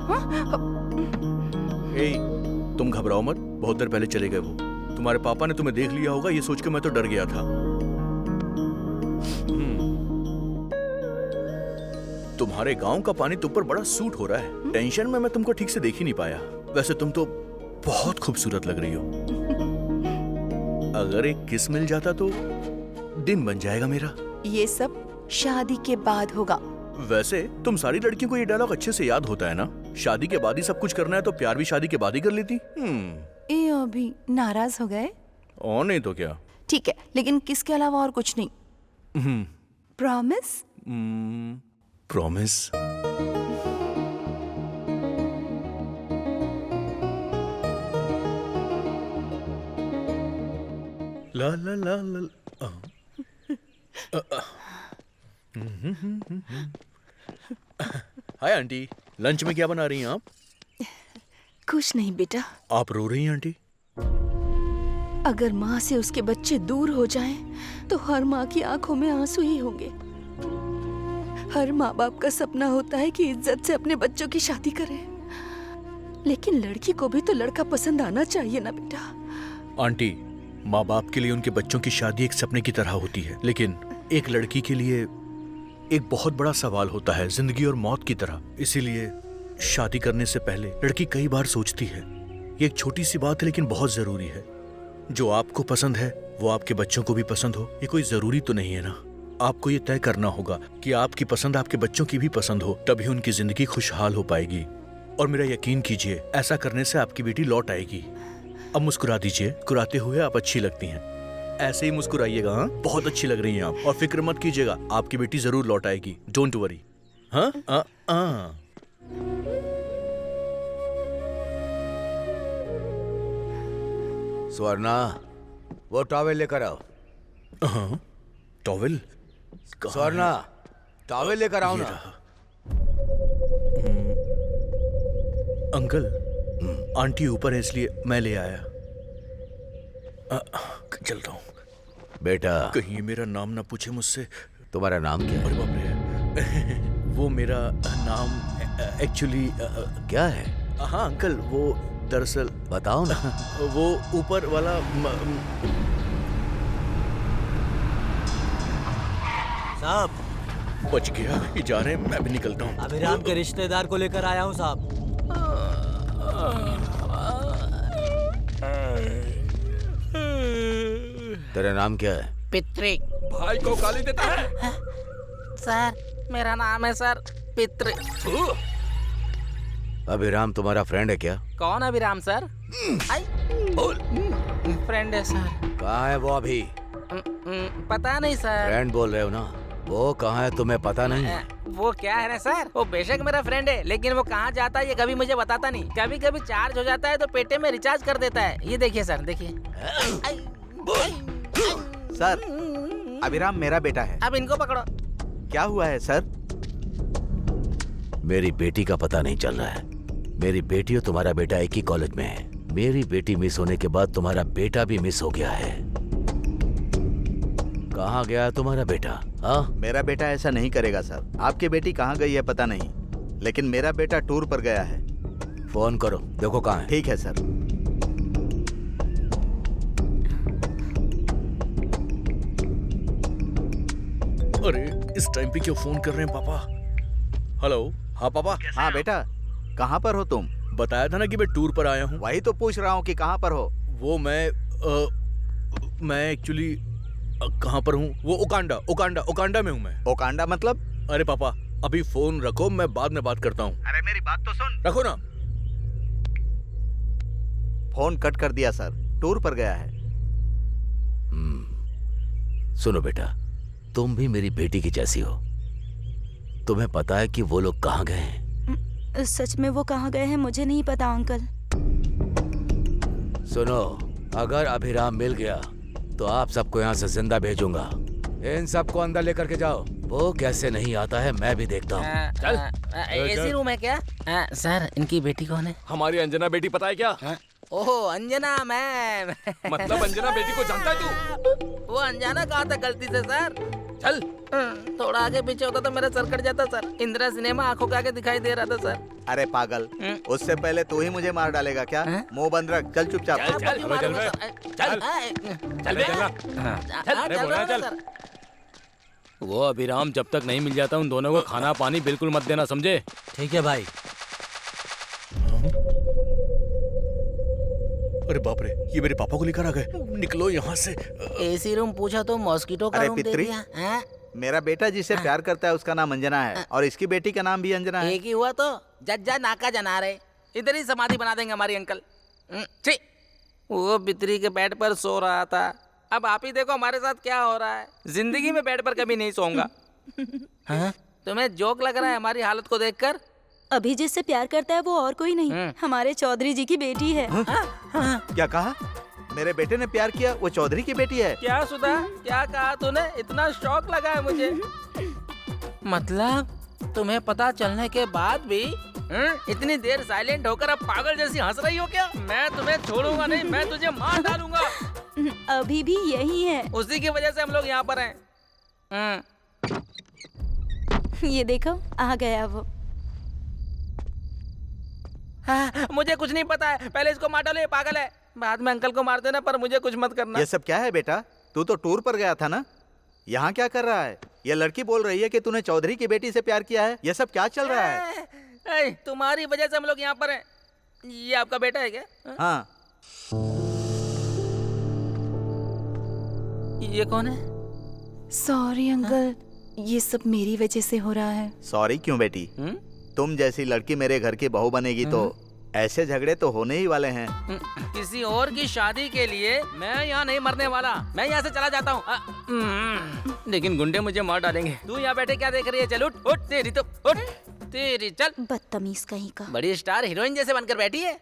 ए, तुम घबराओ मत, बहुत देर पहले चले गए वो। तुम्हारे पापा ने तुम्हें देख लिया होगा, ये सोच के मैं तो डर गया था। तुम्हारे गांव का पानी तुम पर बड़ा सूट हो रहा है। टेंशन में मैं तुमको ठीक से देख ही नहीं पाया। वैसे तुम तो बहुत खूबसूरत लग रही हो। अगर एक किस मिल जाता तो दिन बन जाएगा मेरा। ये सब शादी के बाद होगा। वैसे तुम सारी लड़कियों को ये डायलॉग अच्छे से याद होता है ना? शादी के बाद ही सब कुछ करना है, तो प्यार भी शादी के बाद ही कर लेती। ये अभी नाराज हो गए? और नहीं तो क्या। ठीक है, लेकिन किसके अलावा और कुछ नहीं। प्रॉमिस? प्रॉमिस। ला ला ला ला। हाय आंटी, लंच में क्या बना रही हैं आप? कुछ नहीं बेटा। आप रो रही हैं आंटी? अगर माँ से उसके बच्चे दूर हो जाएं, तो हर माँ की आंखों में आंसू ही होंगे। हर माँ बाप का सपना होता है कि इज्जत से अपने बच्चों की शादी करें, लेकिन लड़की को भी तो लड़का पसंद आना चाहिए ना बेटा। आंटी, माँ बाप के लिए उनके बच्चों की शादी एक सपने की तरह होती है, लेकिन एक लड़की के लिए एक बहुत बड़ा सवाल होता है, जिंदगी और मौत की तरह। इसीलिए शादी करने से पहले लड़की कई बार सोचती है। ये एक छोटी सी बात है लेकिन बहुत जरूरी है। जो आपको पसंद है वो आपके बच्चों को भी पसंद हो, ये कोई जरूरी तो नहीं है ना। आपको ये तय करना होगा कि आपकी पसंद आपके बच्चों की भी पसंद हो, तभी उनकी जिंदगी खुशहाल हो पाएगी। और मेरा यकीन कीजिए, ऐसा करने से आपकी बेटी लौट आएगी। अब मुस्कुरा दीजिए, मुस्कुराते हुए आप अच्छी लगती हैं। ऐसे ही मुस्कुराइएगा। हाँ, बहुत अच्छी लग रही हैं आप। और फिक्र मत कीजिएगा, आपकी बेटी जरूर लौट आएगी। Don't worry. हाँ स्वर्णा, वो टॉवेल लेकर आओ। हाँ, टॉवेल? स्वर्णा, टॉवेल लेकर आओ ना। अंकल, आंटी ऊपर है इसलिए मैं ले आया। चलता हूँ। बेटा, कहीं मेरा नाम ना पूछे मुझसे। तुम्हारा नाम क्या है? अरे बाप रे, वो मेरा नाम एक्चुअली क्या है? हाँ अंकल, वो दरअसल बताओ ना। वो ऊपर वाला साहब बच गया। ये जा रहे हैं, मैं भी निकलता हूँ। अभिराम के रिश्तेदार को लेकर आया हूँ साहब। तेरा नाम क्या है? पितृ। भाई को गाली देता है? सर मेरा नाम है सर पितृ। अभिराम तुम्हारा फ्रेंड है क्या? कौन अभिराम सर? फ्रेंड है सर। कहाँ है वो अभी? पता नहीं सर। फ्रेंड बोल रहे हो ना, वो कहाँ है तुम्हें पता नहीं? वो क्या है ना सर, वो बेशक मेरा फ्रेंड है, लेकिन वो कहाँ जाता है ये कभी मुझे बताता नहीं। कभी कभी चार्ज हो जाता है तो पेटे में रिचार्ज कर देता है। ये देखिए सर, देखिए। सर, अभिराम मेरा बेटा है। अब इनको पकड़ो। क्या हुआ है सर? मेरी बेटी का पता नहीं चल रहा है। मेरी बेटी और तुम्हारा बेटा एक ही कॉलेज में है। मेरी बेटी मिस होने के बाद तुम्हारा बेटा भी मिस हो गया है। कहाँ गया तुम्हारा बेटा? हाँ, मेरा बेटा ऐसा नहीं करेगा सर। आपकी बेटी कहाँ गई है पता नहीं, लेकिन मेरा बेटा टूर पर गया है। फोन करो, देखो कहाँ है। ठीक है सर। अरे इस टाइम पे क्यों फोन कर रहे हैं पापा? हेलो। हाँ पापा। हाँ बेटा, कहाँ पर हो तुम? बताया था ना कि मैं टूर पर आया हूँ। वही तो पूछ रहा हूँ कि कहाँ पर हो। वो मैं एक्चुअली कहाँ पर हूँ? वो ओकांडा में हूँ मैं। ओकांडा मतलब? अरे पापा अभी फोन रखो, मैं बाद में बात करता हूँ। अरे मेरी बात तो सुन। रखो ना। फोन कट कर दिया सर, टूर पर गया है। सुनो बेटा, तुम भी मेरी बेटी की जैसी हो। तुम्हें पता है कि वो लोग कहाँ गए हैं? सच में वो कहाँ गए हैं मुझे नहीं पता अंकल। सुनो, अगर अभिराम मिल गया तो आप सबको यहाँ से जिंदा भेजूंगा। इन सबको अंदर लेकर के जाओ। वो कैसे नहीं आता है मैं भी देखता हूँ। चल। एसी रूम है क्या? सर इनकी बेटी कौन है? हमारी अंजना बेटी पता है क्या? ओह अंजना मैम। मतलब अंजना बेटी को जानता है तू? वो अनजाना कहा था गलती से सर। चल। थोड़ा आगे पीछे होता तो मेरा सर कट जाता सर। इंदिरा सिनेमा आंखों के आगे दिखाई दे रहा था सर। अरे पागल, उससे पहले तू ही मुझे मार डालेगा क्या? मुंह बंद रख, चल चुपचाप। वो अभिराम जब तक नहीं मिल जाता उन दोनों को खाना पानी बिल्कुल मत देना, समझे? ठीक है भाई। अरे बाप रे, ये मेरे पापा को लेकर आ गए। निकलो यहाँ से। एसी रूम पूछा तो मॉस्किटो का रूम दे दिया। मेरा बेटा जिससे प्यार करता है उसका नाम अंजना है, और इसकी बेटी का नाम भी अंजना है। एक ही हुआ तो जज्जा नाका जना रहे। इधर ही समाधि बना देंगे हमारी अंकल। ठीक। वो बितरी के बेड पर सो रहा था। अब आप ही देखो हमारे साथ क्या हो रहा है। जिंदगी में बेड पर कभी नहीं सोऊंगा। तुम्हें जोक लग रहा है हमारी हालत को देखकर? अभी जिससे प्यार करता है वो और कोई नहीं, हमारे चौधरी जी की बेटी है। क्या कहा? मेरे बेटे ने प्यार किया, वो चौधरी की बेटी है? क्या सुधा, क्या कहा तूने? इतना शौक लगा है मुझे। मतलब तुम्हें पता चलने के बाद भी इतनी देर साइलेंट होकर अब पागल जैसी हंस रही हो क्या? मैं तुम्हें छोड़ूंगा नहीं, मैं तुझे मार डालूंगा। अभी भी यही है। उसी की वजह से हम लोग यहाँ पर हैं। ये देखो आ गया वो। मुझे कुछ नहीं पता है, पहले इसको मार डालो, ये पागल है। बाद में अंकल को मार देना, पर मुझे कुछ मत करना। ये सब क्या है बेटा? तू तो टूर पर गया था ना, यहाँ क्या कर रहा है? ये लड़की बोल रही है कि तूने चौधरी की बेटी से प्यार किया है। ये सब क्या चल रहा है? तुम्हारी वजह से हम लोग यहाँ पर हैं। ये आपका बेटा है क्या? हाँ। ये कौन है? सॉरी अंकल, ये सब मेरी वजह से हो रहा है। सॉरी क्यों बेटी? तुम जैसी लड़की मेरे घर की बहू बनेगी तो ऐसे झगड़े तो होने ही वाले हैं। किसी और की शादी के लिए मैं यहाँ नहीं मरने वाला। मैं यहाँ से चला जाता हूँ। लेकिन गुंडे मुझे मार डालेंगे। तू यहाँ बैठे क्या देख रही है? चल उठ उठ, तेरी तो उठ, तेरी चल। बदतमीज कहीं का। बड़ी स्टार हीरोइन जैसे बनकर बैठी है।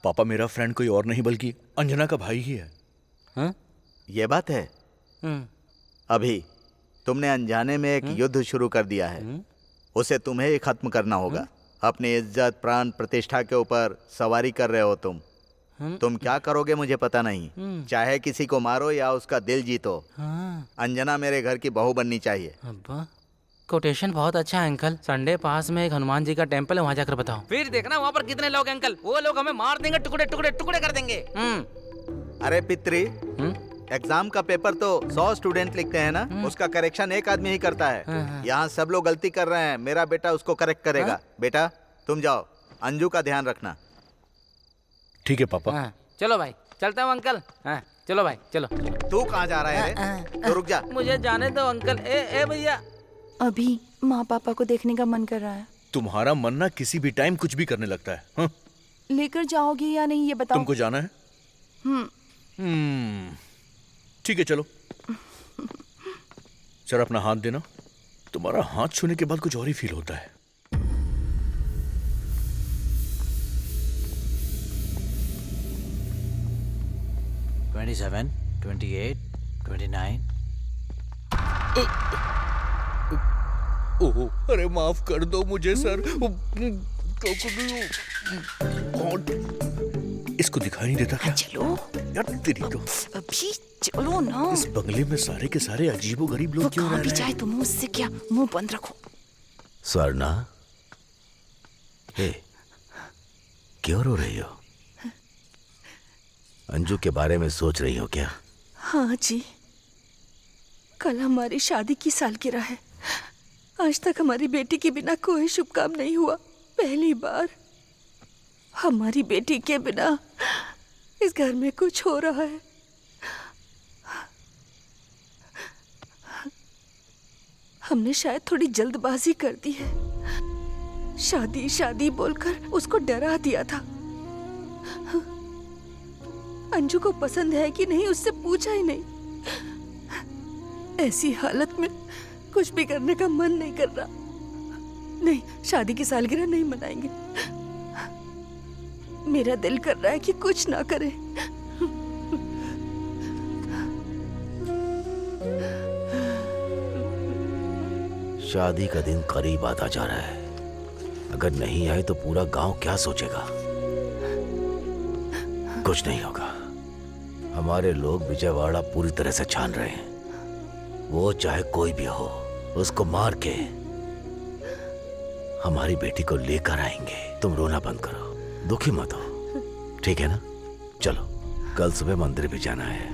पापा मेरा फ्रेंड कोई और नहीं बल्कि अंजना का भाई ही है। हाँ? ये बात है। अभी तुमने अनजाने में एक युद्ध शुरू कर दिया है, उसे तुम्हें ही खत्म करना होगा। अपनी इज्जत प्राण प्रतिष्ठा के ऊपर सवारी कर रहे हो तुम क्या करोगे मुझे पता नहीं। चाहे किसी को मारो या उसका दिल जीतो, अंजना मेरे घर की बहू बननी चाहिए। अब्बा, कोटेशन बहुत अच्छा है अंकल। संडे पास में एक हनुमान जी का टेम्पल है, वहाँ जाकर बताओ। फिर देखना वहाँ पर कितने लोग हैं अंकल। वो लोग हमें मार देंगे, टुकड़े टुकड़े टुकड़े कर देंगे। अरे पित्री, एग्जाम का पेपर तो 100 स्टूडेंट लिखते हैं ना, उसका करेक्शन एक आदमी ही करता है। यहाँ सब लोग गलती कर रहे हैं, मेरा बेटा उसको करेक्ट करेगा। बेटा तुम जाओ, अंजू का ध्यान रखना। ठीक है पापा। चलो भाई, चलता हूँ अंकल। चलो भाई चलो। तू कहाँ जा रहा है? तो रुक जा। मुझे जाने दो अंकल। ए भैया, अभी माँ पापा को देखने का मन कर रहा है। तुम्हारा मन ना किसी भी टाइम कुछ भी करने लगता है। हाँ? लेकर जाओगे या नहीं ये बताओ। तुमको जाना है? ठीक है चलो। सर अपना हाथ देना। तुम्हारा हाथ छूने के बाद कुछ और ही फील होता है। ओह, अरे माफ कर दो मुझे सर। इसको दिखाई नहीं देता क्या? चलो यार तेरी तो। अभी चलो ना। इस बंगले में सारे के सारे अजीबो गरीब लोग क्यों रह रहे हैं? चाहे तुम मुझसे क्या, मुंह बंद रखो। स्वर्णा, हे, क्यों रो रही हो? अंजू के बारे में सोच रही हो क्या? हाँ जी, कल हमारी शादी की सालगिरह है। आज तक हमारी बेटी के बिना कोई शुभ काम नहीं हुआ। पहली बार हमारी बेटी के बिना इस घर में कुछ हो रहा है। हमने शायद थोड़ी जल्दबाजी कर दी है। शादी शादी बोलकर उसको डरा दिया था। अंजू को पसंद है कि नहीं उससे पूछा ही नहीं। ऐसी हालत में कुछ भी करने का मन नहीं कर रहा। नहीं, शादी की सालगिरह नहीं मनाएंगे। मेरा दिल कर रहा है कि कुछ ना करे। शादी का दिन करीब आता जा रहा है। अगर नहीं आए तो पूरा गांव क्या सोचेगा? कुछ नहीं होगा। हमारे लोग विजयवाड़ा पूरी तरह से छान रहे हैं। वो चाहे कोई भी हो, उसको मार के हमारी बेटी को लेकर आएंगे। तुम रोना बंद करो, दुखी मत हो, ठीक है ना? चलो, कल सुबह मंदिर भी जाना है।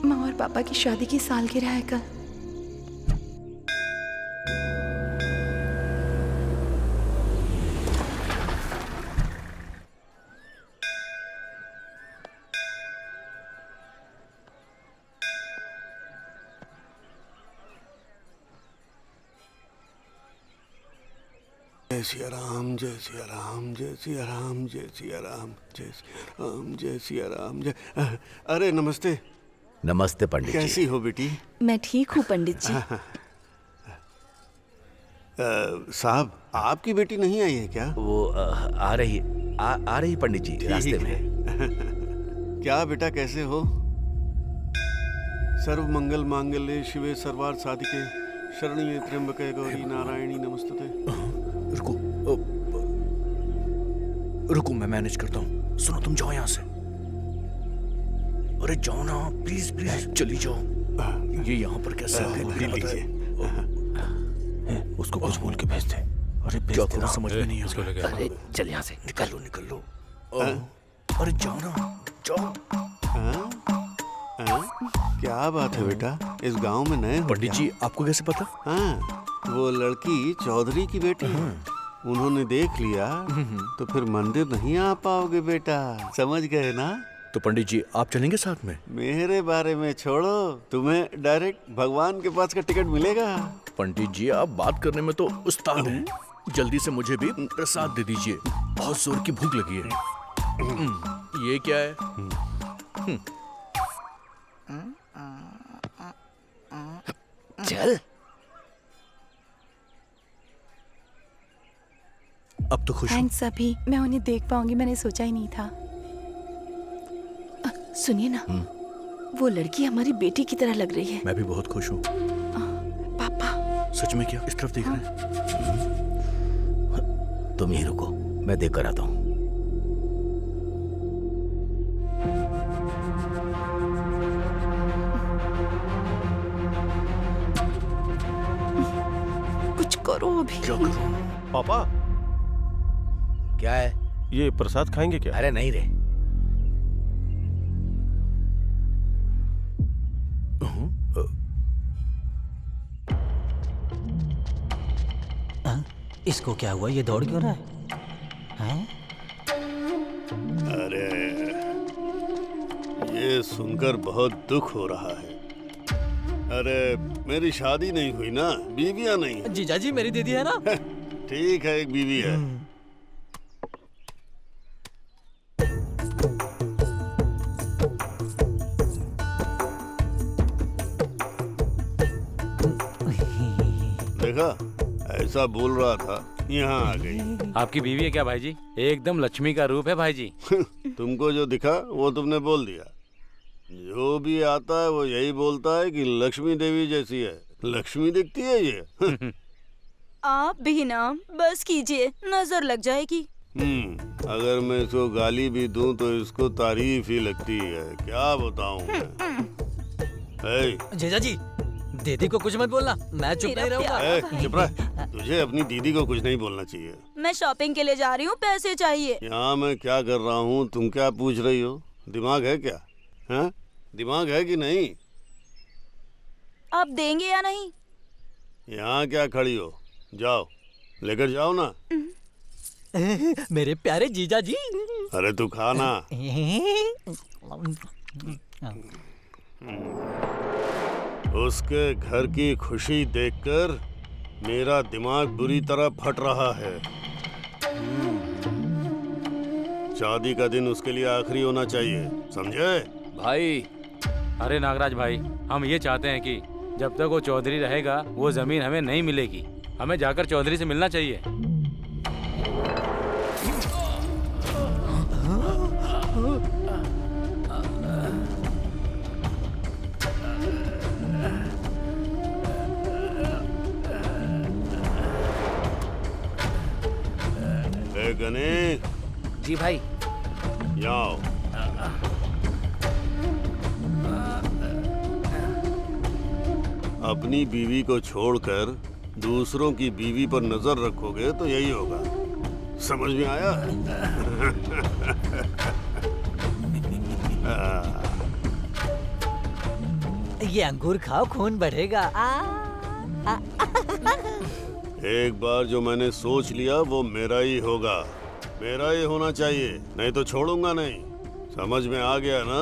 माँ और पापा की शादी की सालगिरह है कल। जय सिया राम, जय सिया राम, जय सिया राम, जय सिया राम, जय सिया राम, जय सिया राम, जय। अरे नमस्ते। नमस्ते पंडित जी। कैसी हो बेटी? मैं ठीक हूँ पंडित जी। साहब, आपकी बेटी नहीं आई है क्या? वो आ रही पंडित जी, रास्ते में। क्या बेटा, कैसे हो? सर्व मंगल मांगल्ये शिवे सर्वार्थ साधिके शरण्ये त्र्यंबके गौरी नारायणी नमस्तुते। रुको मैं मैनेज करता हूँ। सुनो, तुम जाओ यहाँ से। अरे जाओ ना, प्लीज प्लीज चली जाओ। ये यहाँ पर कैसे लीजिए। उसको कुछ बोल के भेज दे। अरे क्या करूँ समझ में नहीं आ रहा। अरे चल यहाँ से, निकल लो। अरे जाओ ना, जाओ। क्या बात है बेटा, इस गांव में नए हो? पंडित जी आपको कैसे पता? हाँ, वो लड़की चौधरी की बेटी है। उन्होंने देख लिया तो फिर मंदिर नहीं आ पाओगे बेटा, समझ गए ना? तो पंडित जी आप चलेंगे साथ में? मेरे बारे में छोड़ो, तुम्हें डायरेक्ट भगवान के पास का टिकट मिलेगा। पंडित जी आप बात करने में तो उस्ताद हैं। जल्दी से मुझे भी प्रसाद दे दीजिए, बहुत जोर की भूख लगी है। ये क्या है? चल। अब तो खुश हूँ। थैंक्स अभी, मैं उन्हें देख पाऊंगी मैंने सोचा ही नहीं था। सुनिए ना, वो लड़की हमारी बेटी की तरह लग रही है। मैं भी बहुत खुश हूँ। पापा सच में क्या? इस तरफ देख रहे हैं? तुम यहीं रुको, मैं देख कर आता हूँ। कुछ करो अभी। क्या करूँ? पापा क्या है? ये प्रसाद खाएंगे क्या? अरे नहीं रे। इसको क्या हुआ? ये दौड़ क्यों रहा है? अरे ये सुनकर बहुत दुख हो रहा है। अरे मेरी शादी नहीं हुई ना, बीवियां नहीं। जीजा जी मेरी दीदी है ना? ठीक है, एक बीवी है। देखा, ऐसा बोल रहा था, यहाँ आ गई। आपकी बीवी है क्या भाई जी? एकदम लक्ष्मी का रूप है भाई जी। तुमको जो दिखा वो तुमने बोल दिया। जो भी आता है वो यही बोलता है कि लक्ष्मी देवी जैसी है। लक्ष्मी दिखती है ये। आप भी ना बस कीजिए, नजर लग जाएगी। अगर मैं इसको गाली भी दूं तो इसको तारीफ ही लगती है। क्या बताऊं मैं? जीजा जी दीदी को कुछ मत बोलना, मैं चुप नहीं रहूंगा। चुप रह। तुझे अपनी दीदी को कुछ नहीं बोलना चाहिए। मैं शॉपिंग के लिए जा रही हूँ, पैसे चाहिए। यहाँ मैं क्या कर रहा हूँ, तुम क्या पूछ रही हो? दिमाग है क्या? हाँ? दिमाग है कि नहीं? आप देंगे या नहीं? यहाँ क्या खड़ी हो? जाओ, लेकर जाओ ना। मेरे प्यारे जीजा जी। अरे तू खाना। उसके घर की खुशी देखकर मेरा दिमाग बुरी तरह फट रहा है। शादी का दिन उसके लिए आखिरी होना चाहिए, समझे? भाई, अरे नागराज भाई, हम ये चाहते हैं कि जब तक वो चौधरी रहेगा वो जमीन हमें नहीं मिलेगी। हमें जाकर चौधरी से मिलना चाहिए। गणेश जी भाई, यहाँ आओ। अपनी बीवी को छोड़कर दूसरों की बीवी पर नजर रखोगे तो यही होगा, समझ में आया? ये अंगूर खाओ, खून बढ़ेगा। एक बार जो मैंने सोच लिया वो मेरा ही होगा, मेरा ही होना चाहिए, नहीं तो छोड़ूंगा नहीं। समझ में आ गया ना?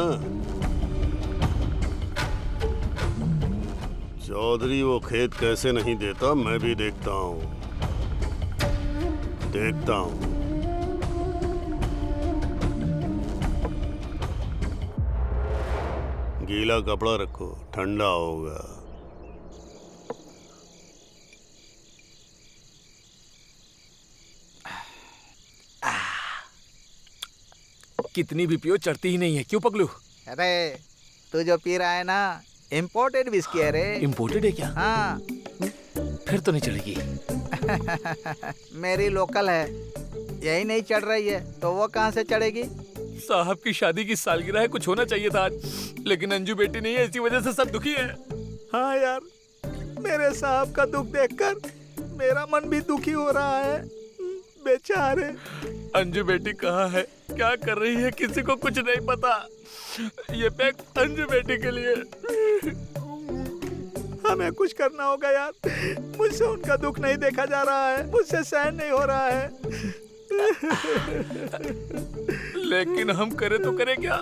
चौधरी वो खेत कैसे नहीं देता मैं भी देखता हूँ, देखता हूँ। गीला कपड़ा रखो, ठंडा होगा। कितनी भी पियो चढ़ती ही नहीं है, क्यों पगलू? अरे तू जो पी रहा है ना, इम्पोर्टेड विस्की है रे। इम्पोर्टेड है क्या? हाँ। फिर तो नहीं चलेगी। मेरी लोकल है, यही नहीं चढ़ रही है तो वो कहाँ से चढ़ेगी? साहब की शादी की सालगिरह है, कुछ होना चाहिए था आज, लेकिन अंजू बेटी नहीं है, इसी वजह से सब दुखी है। हाँ यार, मेरे साहब का दुख देखकर मेरा मन भी दुखी हो रहा है, बेचारे। अंजू बेटी कहाँ है, क्या कर रही है, किसी को कुछ नहीं पता। ये पैक अंजू बेटी के लिए। हमें कुछ करना होगा यार। मुझसे उनका दुख नहीं देखा जा रहा है, मुझसे सहन नहीं हो रहा है। लेकिन हम करें तो करें क्या?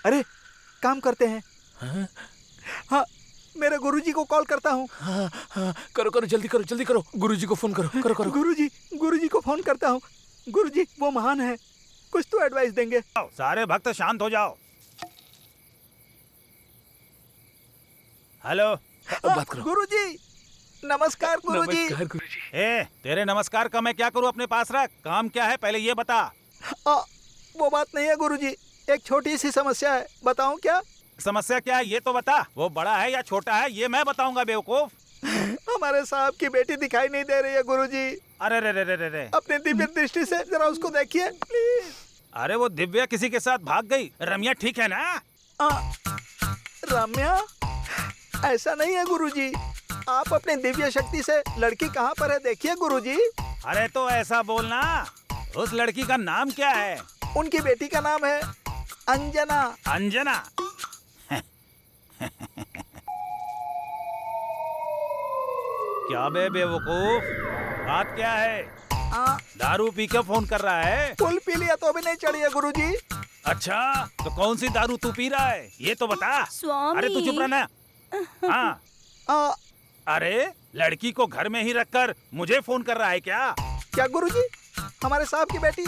अरे काम करते हैं। हाँ, मेरे गुरुजी को कॉल करता हूँ। करो करो, जल्दी करो, जल्दी करो। गुरुजी को फोन करो, करो करो। गुरुजी को फोन करता हूँ। गुरुजी वो महान है, कुछ तो एडवाइस देंगे। सारे भक्त शांत हो जाओ। हेलो, बात करो। गुरुजी नमस्कार। गुरुजी नमस्कार गुरुजी। ए, तेरे नमस्कार का मैं क्या करूं? अपने पास रख। काम क्या है पहले ये बता। वो बात नहीं है गुरुजी, एक छोटी सी समस्या है, बताऊं क्या? समस्या क्या है ये तो बता। वो बड़ा है या छोटा है ये मैं बताऊंगा बेवकूफ। हमारे साहब की बेटी दिखाई नहीं दे रही है गुरुजी। अरे रे रे रे रे रे। अपने दिव्य दृष्टि से जरा उसको देखिए प्लीज। अरे वो दिव्या किसी के साथ भाग गई। रम्या ठीक है ना? रम्या? ऐसा नहीं है गुरुजी, आप अपने दिव्य शक्ति से लड़की कहाँ पर है देखिए गुरुजी। अरे तो ऐसा बोलना, उस लड़की का नाम क्या है? उनकी बेटी का नाम है अंजना। अंजना? क्या बे बेवकूफ, बात क्या है? दारू पी के फोन कर रहा है? फुल पी लिया तो भी नहीं चढ़ी है गुरुजी। अच्छा, तो कौन सी दारू तू पी रहा है ये तो बता। स्वामी। अरे तू चुप रहना। हाँ। अरे लड़की को घर में ही रखकर मुझे फोन कर रहा है क्या? क्या गुरुजी, हमारे साहब की बेटी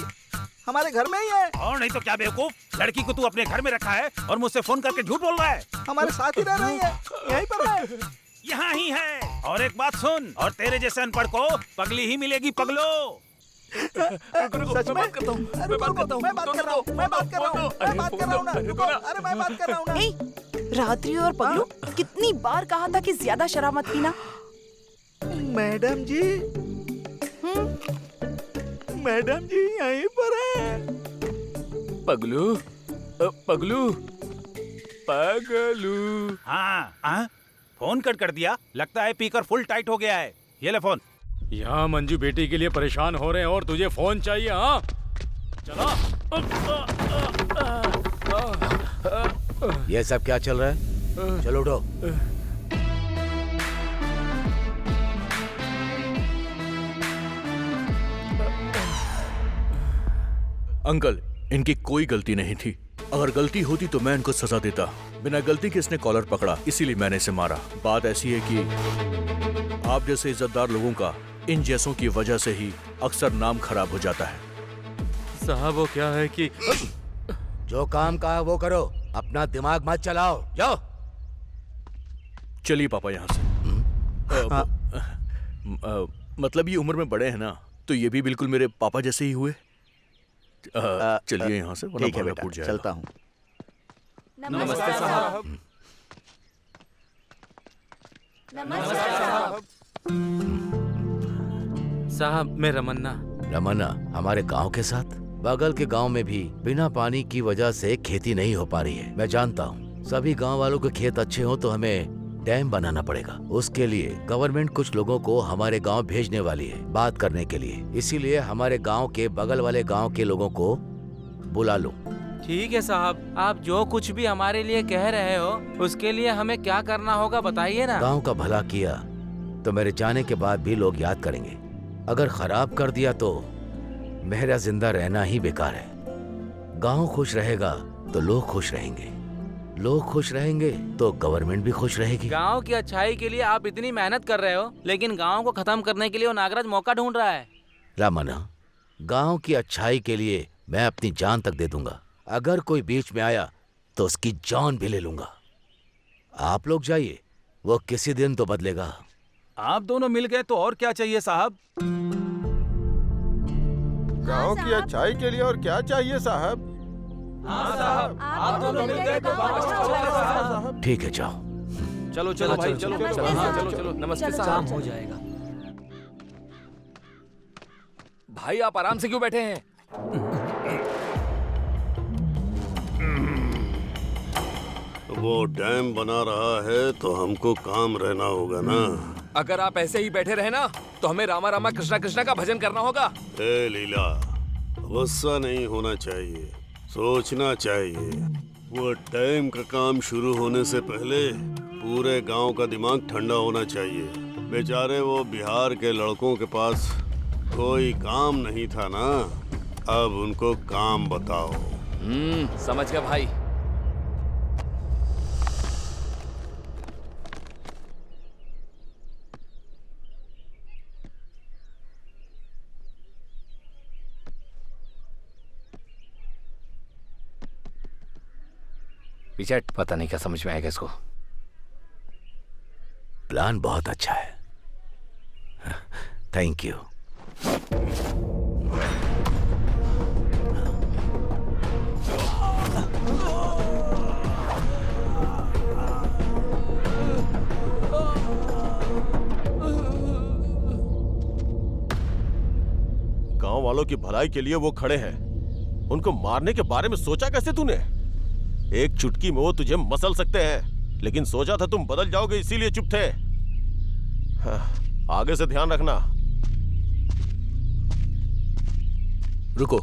हमारे घर में ही है। और नहीं तो क्या बेवकूफ, लड़की को तू अपने घर में रखा है और मुझसे फोन करके झूठ बोल रहा है। हमारे साथ ही रह रही है, यहीं पर है। यहाँ ही है। और एक बात सुन, और तेरे जैसे अनपढ़ को पगली ही मिलेगी पगलो। सच में? मैं बात करता हूँ, मैं बात कर रहा हूँ ना। रात्रि और पगलू, कितनी बार कहा था कि ज्यादा शराब मत पीना। मैडम जी, मैडम जी यहीं पर है। पगलू, पगलू, पगलू। हाँ, फोन कट कर दिया। लगता है पीकर फुल टाइट हो गया है। ये ले फोन। यहाँ मंजू बेटी के लिए परेशान हो रहे हैं और तुझे फोन चाहिए? हाँ चला। ये सब क्या चल रहा है? चलो उठो। अंकल, इनकी कोई गलती नहीं थी। अगर गलती होती तो मैं इनको सजा देता। बिना गलती के इसने कॉलर पकड़ा, इसीलिए मैंने इसे मारा। बात ऐसी है कि आप जैसे इज्जतदार लोगों का इन जैसों की वजह से ही अक्सर नाम खराब हो जाता है। साहब वो क्या है कि जो काम कहा वो करो, अपना दिमाग मत चलाओ। जाओ। चलिए पापा यहाँ से। मतलब ये उम्र में बड़े हैं ना, तो ये भी बिल्कुल मेरे पापा जैसे ही हुए। चलिए यहाँ से, वरना ठीक है भागा बेटा, फूट जाएगा। चलता हूँ। नमस्ते साहब। साहब मैं रमन्ना। रमन्ना हमारे गांव के साथ? बगल के गांव में भी बिना पानी की वजह से खेती नहीं हो पा रही है। मैं जानता हूँ सभी गांव वालों के खेत अच्छे हो तो हमें डैम बनाना पड़ेगा। उसके लिए गवर्नमेंट कुछ लोगों को हमारे गांव भेजने वाली है बात करने के लिए। इसीलिए हमारे गांव के बगल वाले गांव के लोगों को बुला लो। ठीक है साहब, आप जो कुछ भी हमारे लिए कह रहे हो उसके लिए हमें क्या करना होगा बताइए ना। गांव का भला किया तो मेरे जाने के बाद भी लोग याद करेंगे। अगर खराब कर दिया तो मेरा जिंदा रहना ही बेकार है। गांव खुश रहेगा तो लोग खुश रहेंगे, लोग खुश रहेंगे तो गवर्नमेंट भी खुश रहेगी। गांव की अच्छाई के लिए आप इतनी मेहनत कर रहे हो, लेकिन गांव को खत्म करने के लिए वो नागराज मौका ढूंढ रहा है। रामना, गांव की अच्छाई के लिए मैं अपनी जान तक दे दूंगा। अगर कोई बीच में आया तो उसकी जान भी ले लूंगा। आप लोग जाइए, वो किसी दिन तो बदलेगा। आप दोनों मिल गए तो और क्या चाहिए साहब? गांव की अच्छाई के लिए और क्या चाहिए साहब? हाँ साहब, आप दोनों मिल गए तो साहब। ठीक है, जाओ। चलो चलो भाई, चलो चलो चलो। नमस्ते साहब। हो जाएगा। भाई आप आराम से क्यों बैठे हैं? वो डैम बना रहा है तो हमको काम रहना होगा ना। अगर आप ऐसे ही बैठे रहे ना तो हमें रामा रामा कृष्णा कृष्णा का भजन करना होगा। ए लीला, गुस्सा नहीं होना चाहिए, सोचना चाहिए। वो डैम का काम शुरू होने से पहले पूरे गांव का दिमाग ठंडा होना चाहिए। बेचारे वो बिहार के लड़कों के पास कोई काम नहीं था ना, अब उनको काम बताओ। समझ गया भाई। पीछे पता नहीं क्या समझ में आएगा इसको। प्लान बहुत अच्छा है, थैंक यू। गांव वालों की भलाई के लिए वो खड़े हैं, उनको मारने के बारे में सोचा कैसे तूने? एक चुटकी में वो तुझे मसल सकते हैं, लेकिन सोचा था तुम बदल जाओगे इसीलिए चुप थे। हाँ, आगे से ध्यान रखना। रुको,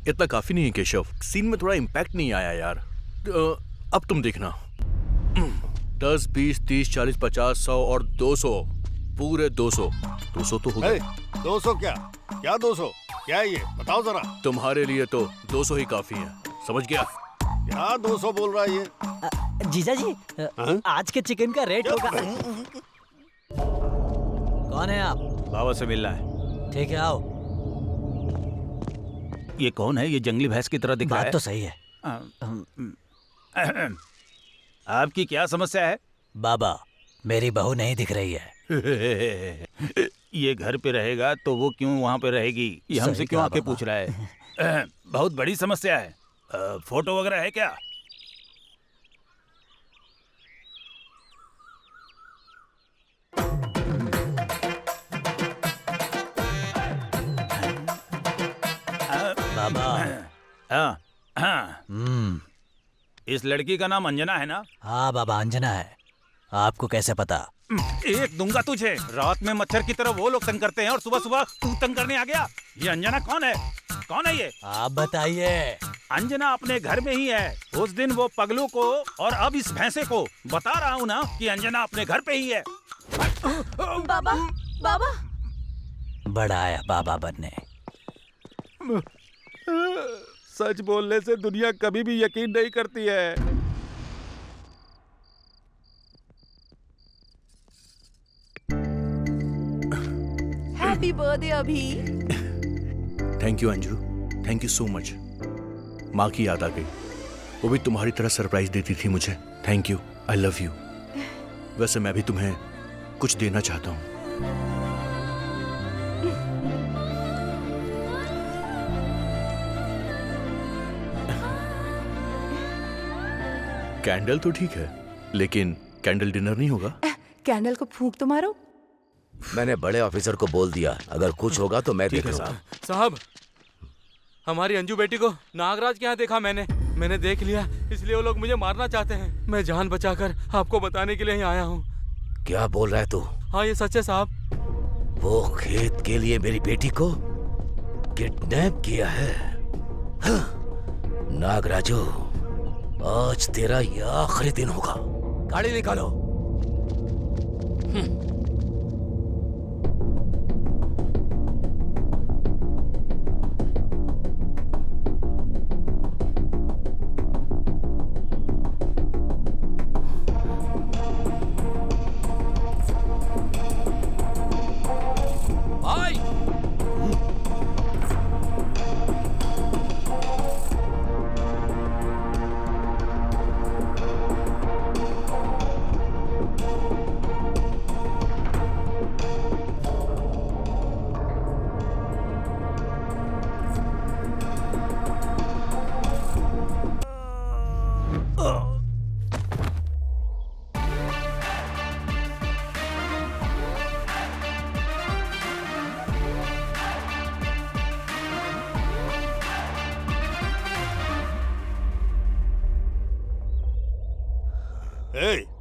इतना काफी नहीं है केशव, सीन में थोड़ा इम्पैक्ट नहीं आया यार। अब तुम देखना, 10, 20, 30, 40, 50, 100 और 200, पूरे 200 तो हो गए। 200 क्या 200 क्या है ये बताओ जरा। तुम्हारे लिए तो 200 ही काफी है, समझ गया? क्या 200 बोल रहा है ये? जीजा जी, आज के चिकन का रेट होगा। कौन है आप? बाबा से मिलना है। ठीक है, आओ। ये कौन है? ये जंगली भैंस की तरह दिख रहा है। बात तो सही है। आपकी क्या समस्या है? बाबा, मेरी बहू नहीं दिख रही है। ये घर पे रहेगा तो वो क्यों वहाँ पे रहेगी? ये हमसे क्यों आके पूछ रहा है? बहुत बड़ी समस्या है। फोटो वगैरह है क्या? बाबा। हाँ हाँ। इस लड़की का नाम अंजना है ना? हाँ बाबा, अंजना है। आपको कैसे पता? एक दूंगा तुझे। रात में मच्छर की तरह वो लोग तंग करते हैं और सुबह सुबह तू तंग करने आ गया। ये अंजना कौन है? कौन है ये? आप बताइए। अंजना अपने घर में ही है। उस दिन वो पगलू को और अब इस भैंसे को बता रहा हूँ ना कि अंजना अपने घर पे ही है। बाबा, बाबा। बड़ा आया बाबा बनने। सच बोलने से दुनिया कभी भी यकीन नहीं करती है। हैप्पी बर्थडे अभी। Thank you Anju, thank you so much. माँ की याद आ गई, वो भी तुम्हारी तरह सरप्राइज देती थी मुझे। Thank you, I love you. वैसे मैं भी तुम्हें कुछ देना चाहता हूँ। कैंडल तो ठीक है, लेकिन कैंडल डिनर नहीं होगा। कैंडल को फूंक तो मारो। मैंने बड़े ऑफिसर को बोल दिया, अगर कुछ होगा तो मैं देख लूंगा। साहब, हमारी अंजू बेटी को नागराज के यहाँ देखा मैंने देख लिया, इसलिए वो लोग मुझे मारना चाहते हैं। मैं जान बचाकर आपको बताने के लिए ही आया हूँ। क्या बोल रहा है तू? हाँ, ये सच है साहब। वो खेत के लिए मेरी बेटी को किडनैप किया है। हाँ, नागराजू, आज तेरा ये आखिरी दिन होगा। गाड़ी निकालो।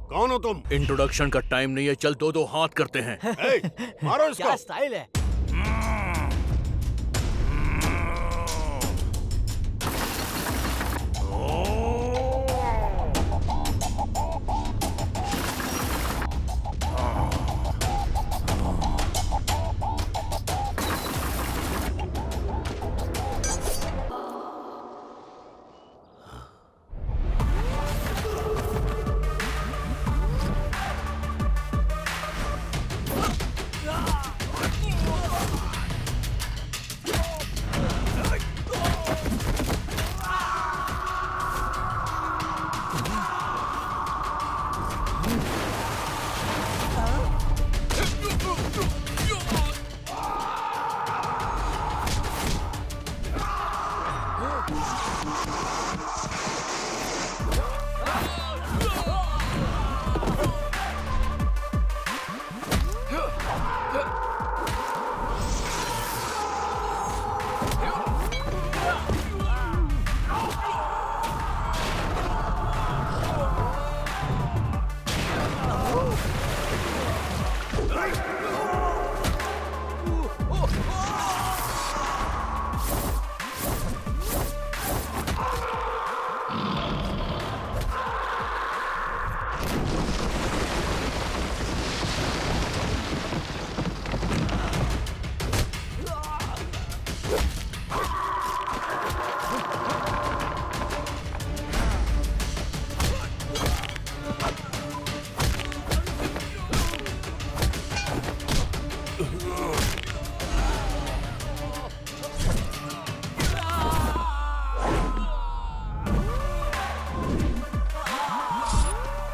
कौन हो तुम? इंट्रोडक्शन का टाइम नहीं है, चल दो हाथ करते हैं। मारो इसको। क्या स्टाइल है।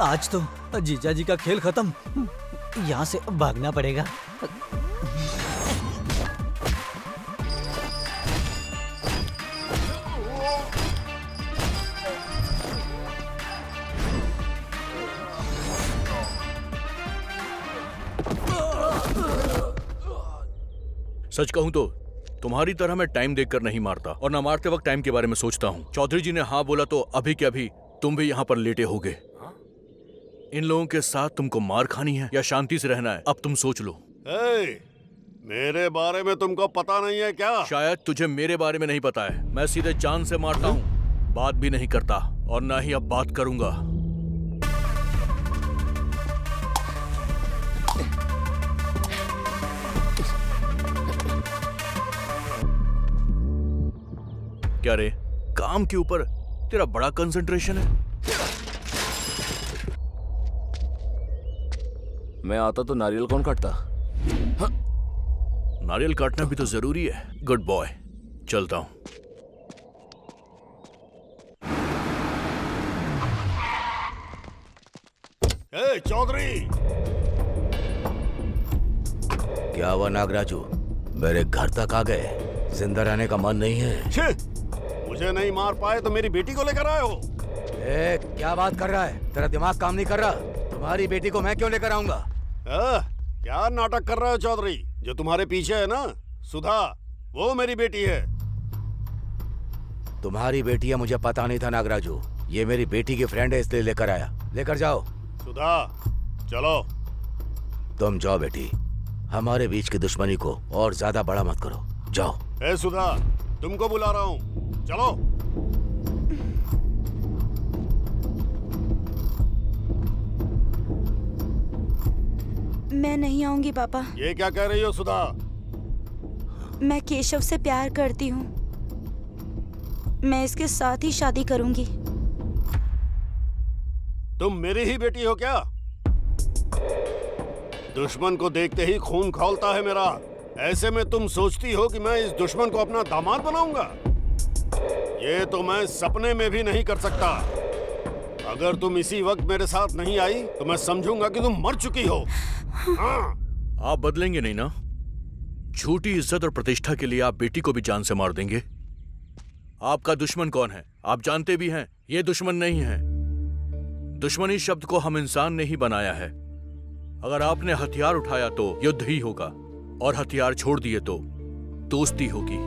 आज तो जीजा जी का खेल खत्म। यहाँ से भागना पड़ेगा। सच कहूं तो तुम्हारी तरह मैं टाइम देखकर नहीं मारता, और ना मारते वक्त टाइम के बारे में सोचता हूँ। चौधरी जी ने हाँ बोला तो अभी के अभी तुम भी यहाँ पर लेटे होगे। इन लोगों के साथ तुमको मार खानी है या शांति से रहना है, अब तुम सोच लो। मेरे बारे में तुमको पता नहीं है क्या? शायद तुझे मेरे बारे में नहीं पता है। मैं सीधे जान से मारता हूँ, बात भी नहीं करता और ना ही अब बात करूंगा। क्या रे, काम के ऊपर तेरा बड़ा कंसंट्रेशन है? मैं आता तो नारियल कौन काटता? हाँ, नारियल काटना भी तो जरूरी है। गुड बॉय, चलता हूं। चौधरी! क्या हुआ नागराजू, मेरे घर तक आ गए? जिंदा रहने का मन नहीं है? मुझे नहीं मार पाए तो मेरी बेटी को लेकर आए हो? क्या बात कर रहा है? तेरा दिमाग काम नहीं कर रहा? तुम्हारी बेटी को मैं क्यों लेकर आऊंगा? क्या नाटक कर रहे हो चौधरी? जो तुम्हारे पीछे है ना, सुधा, वो मेरी बेटी है। तुम्हारी बेटी है मुझे पता नहीं था नागराजू। ये मेरी बेटी की फ्रेंड है इसलिए लेकर आया। लेकर जाओ। सुधा, चलो। तुम जाओ बेटी, हमारे बीच की दुश्मनी को और ज्यादा बड़ा मत करो। जाओ। सुधा, तुमको बुला रहा हूँ, चलो। मैं नहीं आऊंगी पापा। ये क्या कह रही हो सुधा? मैं केशव से प्यार करती हूँ। मैं इसके साथ ही शादी करूंगी। तुम मेरी ही बेटी हो क्या? दुश्मन को देखते ही खून खौलता है मेरा। ऐसे में तुम सोचती हो कि मैं इस दुश्मन को अपना दामाद बनाऊंगा? ये तो मैं सपने में भी नहीं कर सकता। अगर तुम इसी वक्त मेरे साथ नहीं आई तो मैं समझूंगा कि तुम मर चुकी हो। आप बदलेंगे नहीं ना? झूठी इज्जत और प्रतिष्ठा के लिए आप बेटी को भी जान से मार देंगे? आपका दुश्मन कौन है आप जानते भी हैं। ये दुश्मन नहीं है। दुश्मनी शब्द को हम इंसान ने ही बनाया है। अगर आपने हथियार उठाया तो युद्ध ही होगा, और हथियार छोड़ दिए तो दोस्ती होगी।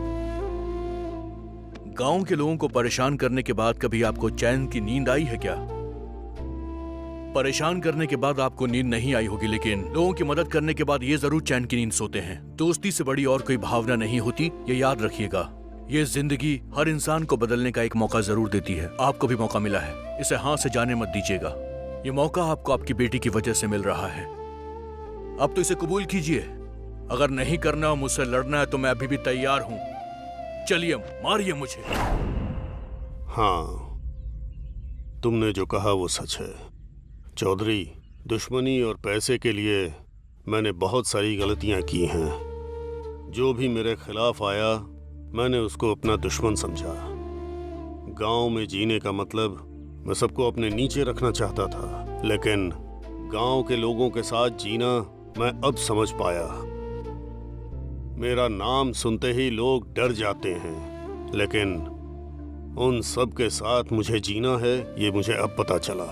गांव के लोगों को परेशान करने के बाद कभी आपको चैन की नींद आई है क्या? परेशान करने के बाद आपको नींद नहीं आई होगी, लेकिन लोगों की मदद करने के बाद ये जरूर चैन की नींद सोते हैं। दोस्ती से बड़ी और कोई भावना नहीं होती, ये याद रखिएगा। ये जिंदगी हर इंसान को बदलने का एक मौका जरूर देती है। आपको भी मौका मिला है, इसे हाथ से जाने मत दीजिएगा। ये मौका आपको आपकी बेटी की वजह से मिल रहा है। अब तो इसे कबूल कीजिए। अगर नहीं करना और मुझसे लड़ना है तो मैं अभी भी तैयार हूं। चलिए, मारिए मुझे। हाँ, तुमने जो कहा वो सच है चौधरी। दुश्मनी और पैसे के लिए मैंने बहुत सारी गलतियां की हैं। जो भी मेरे खिलाफ आया मैंने उसको अपना दुश्मन समझा। गांव में जीने का मतलब मैं सबको अपने नीचे रखना चाहता था, लेकिन गांव के लोगों के साथ जीना मैं अब समझ पाया। मेरा नाम सुनते ही लोग डर जाते हैं, लेकिन उन सब के साथ मुझे जीना है, ये मुझे अब पता चला।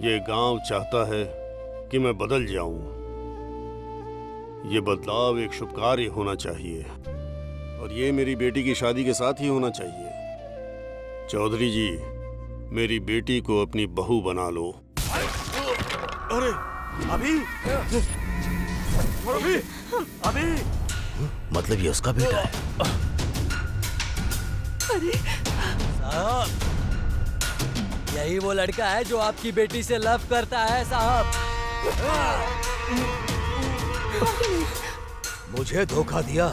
ये गांव चाहता है कि मैं बदल जाऊं। ये बदलाव एक शुभ कार्य होना चाहिए और ये मेरी बेटी की शादी के साथ ही होना चाहिए। चौधरी जी, मेरी बेटी को अपनी बहू बना लो। अरे अभी अभी अभी मतलब ये उसका बेटा है? अरे साहब, यही वो लड़का है जो आपकी बेटी से लव करता है साहब। मुझे धोखा दिया,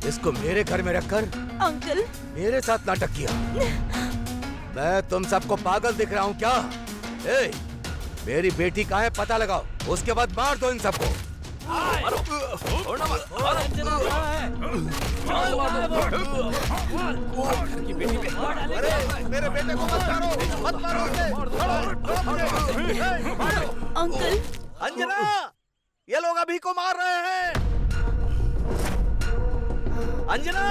इसको मेरे घर में रखकर अंकल मेरे साथ नाटक किया। मैं तुम सबको पागल दिख रहा हूँ क्या? ए, मेरी बेटी कहाँ है पता लगाओ, उसके बाद मार दो इन सबको। मेरे बेटे को मत मारो अंकल। अंजना, ये लोग अभी को मार रहे हैं। अंजना,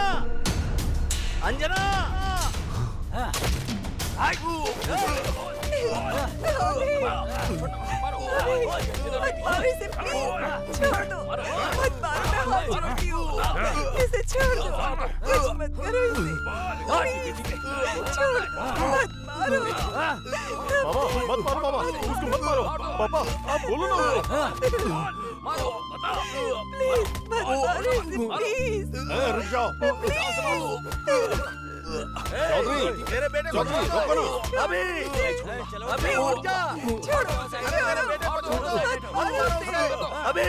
अंजना, इसे प्लीज छोड़ दो, मत मारो, मैं हाथ जोड़ती हूँ, इसे छोड़ दो, कुछ मत करो इसे, छोड़ दो, मत मारो। मत मारो पापा, उसको मत मारो पापा, आप बोलो ना। प्लीज मत मारो इसे, प्लीज। रुक जाओ। चौधरी, मेरे बेटे को चौधरी, छोड़ो। रोको ना। अभी उठ जा। छोड़ो, अरे मेरे बेटे को छोड़ो, मत मारो उसे। अभी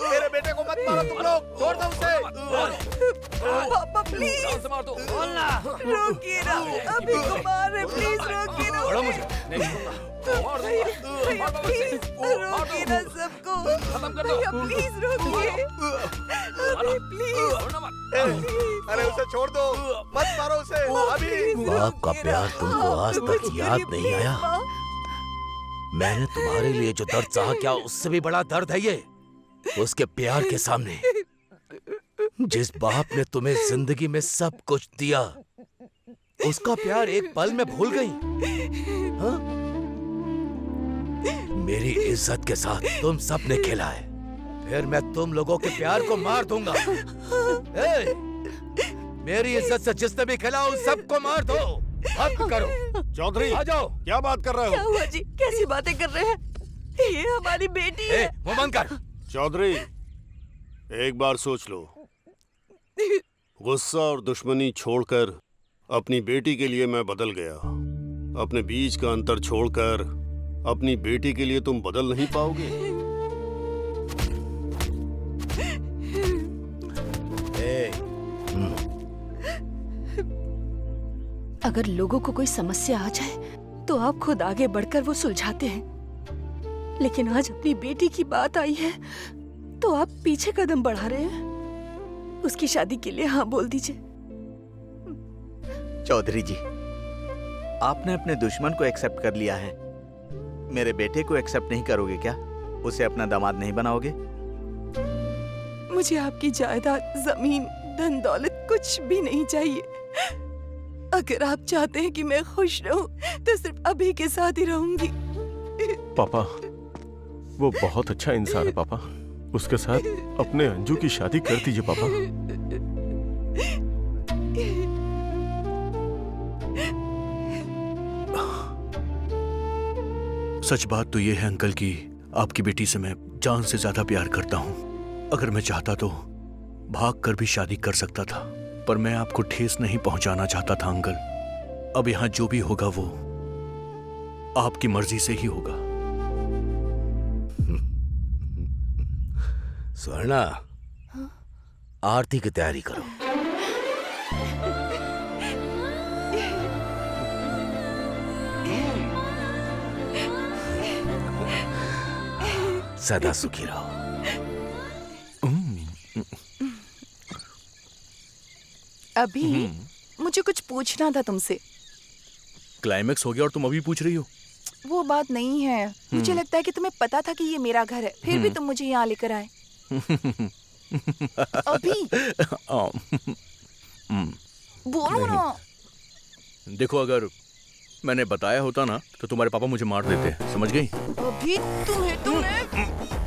मेरे बेटे को मत मारो तुम लोग, छोड़ दो उसे। पापा प्लीज रोकिए ना, अभी को मार रहे, प्लीज रोकिए ना। छोड़ो मुझे। भैया प्लीज रोकिए ना सबको, भैया प्लीज रोकिए, अभी प्लीज। अरे उसे छोड़ दो, मत मारो उसे अभी। बाप का प्यार तुमको आज तक याद नहीं आया? मैंने तुम्हारे लिए जो दर्द सहा, क्या उससे भी बड़ा दर्द है ये? उसके प्यार के सामने जिस बाप ने तुम्हें जिंदगी में सब कुछ दिया, उसका प्यार एक पल में भूल गई? हाँ? मेरी इज्जत के साथ तुम सब ने खेला है, फिर मैं तुम लोगों के प्यार को मार दूंगा। ए, मेरी इज्जत से जिसने भी खेला उन सबको मार दो। हक करो। चौधरी, आ जाओ। क्या बात कर रहे क्या हो? हुआ जी, कैसी बातें कर रहे हैं? ये हमारी बेटी है। मुंह बंद कर। चौधरी, एक बार सोच लो, गुस्सा और दुश्मनी छोड़कर अपनी बेटी के लिए मैं बदल गया। अपने बीच का अंतर छोड़कर अपनी बेटी के लिए तुम बदल नहीं पाओगे। अगर लोगों को कोई समस्या आ जाए तो आप खुद आगे बढ़कर वो सुलझाते हैं, लेकिन आज अपनी बेटी की बात आई है तो आप पीछे कदम बढ़ा रहे हैं। उसकी शादी के लिए हाँ बोल दीजिए। चौधरी जी, आपने अपने दुश्मन को एक्सेप्ट कर लिया है, मेरे बेटे को एक्सेप्ट नहीं करोगे क्या? उसे अपना दामाद नहीं बनाओगे? मुझे आपकी जायदाद, जमीन, धन दौलत कुछ भी नहीं चाहिए। अगर आप चाहते हैं कि मैं खुश रहूं तो सिर्फ अभी के साथ ही रहूंगी। पापा, वो बहुत अच्छा इंसान है पापा, उसके साथ अपने अंजू की शादी कर दीजिए पापा। सच बात तो ये है अंकल कि आपकी बेटी से मैं जान से ज्यादा प्यार करता हूँ। अगर मैं चाहता तो भाग कर भी शादी कर सकता था, पर मैं आपको ठेस नहीं पहुंचाना चाहता था अंकल। अब यहाँ जो भी होगा वो आपकी मर्जी से ही होगा। स्वर्णा, आरती की तैयारी करो। सदा सुखी रहो। अभी मुझे कुछ पूछना था तुमसे। क्लाइमेक्स हो गया और तुम अभी पूछ रही हो? वो बात नहीं है, मुझे लगता है कि तुम्हें पता था कि ये मेरा घर है, फिर भी तुम मुझे यहाँ लेकर आए। अभी बोलो ना। देखो, अगर मैंने बताया होता ना तो तुम्हारे पापा मुझे मार देते, समझ गई? अभी तुम्हें तो मैं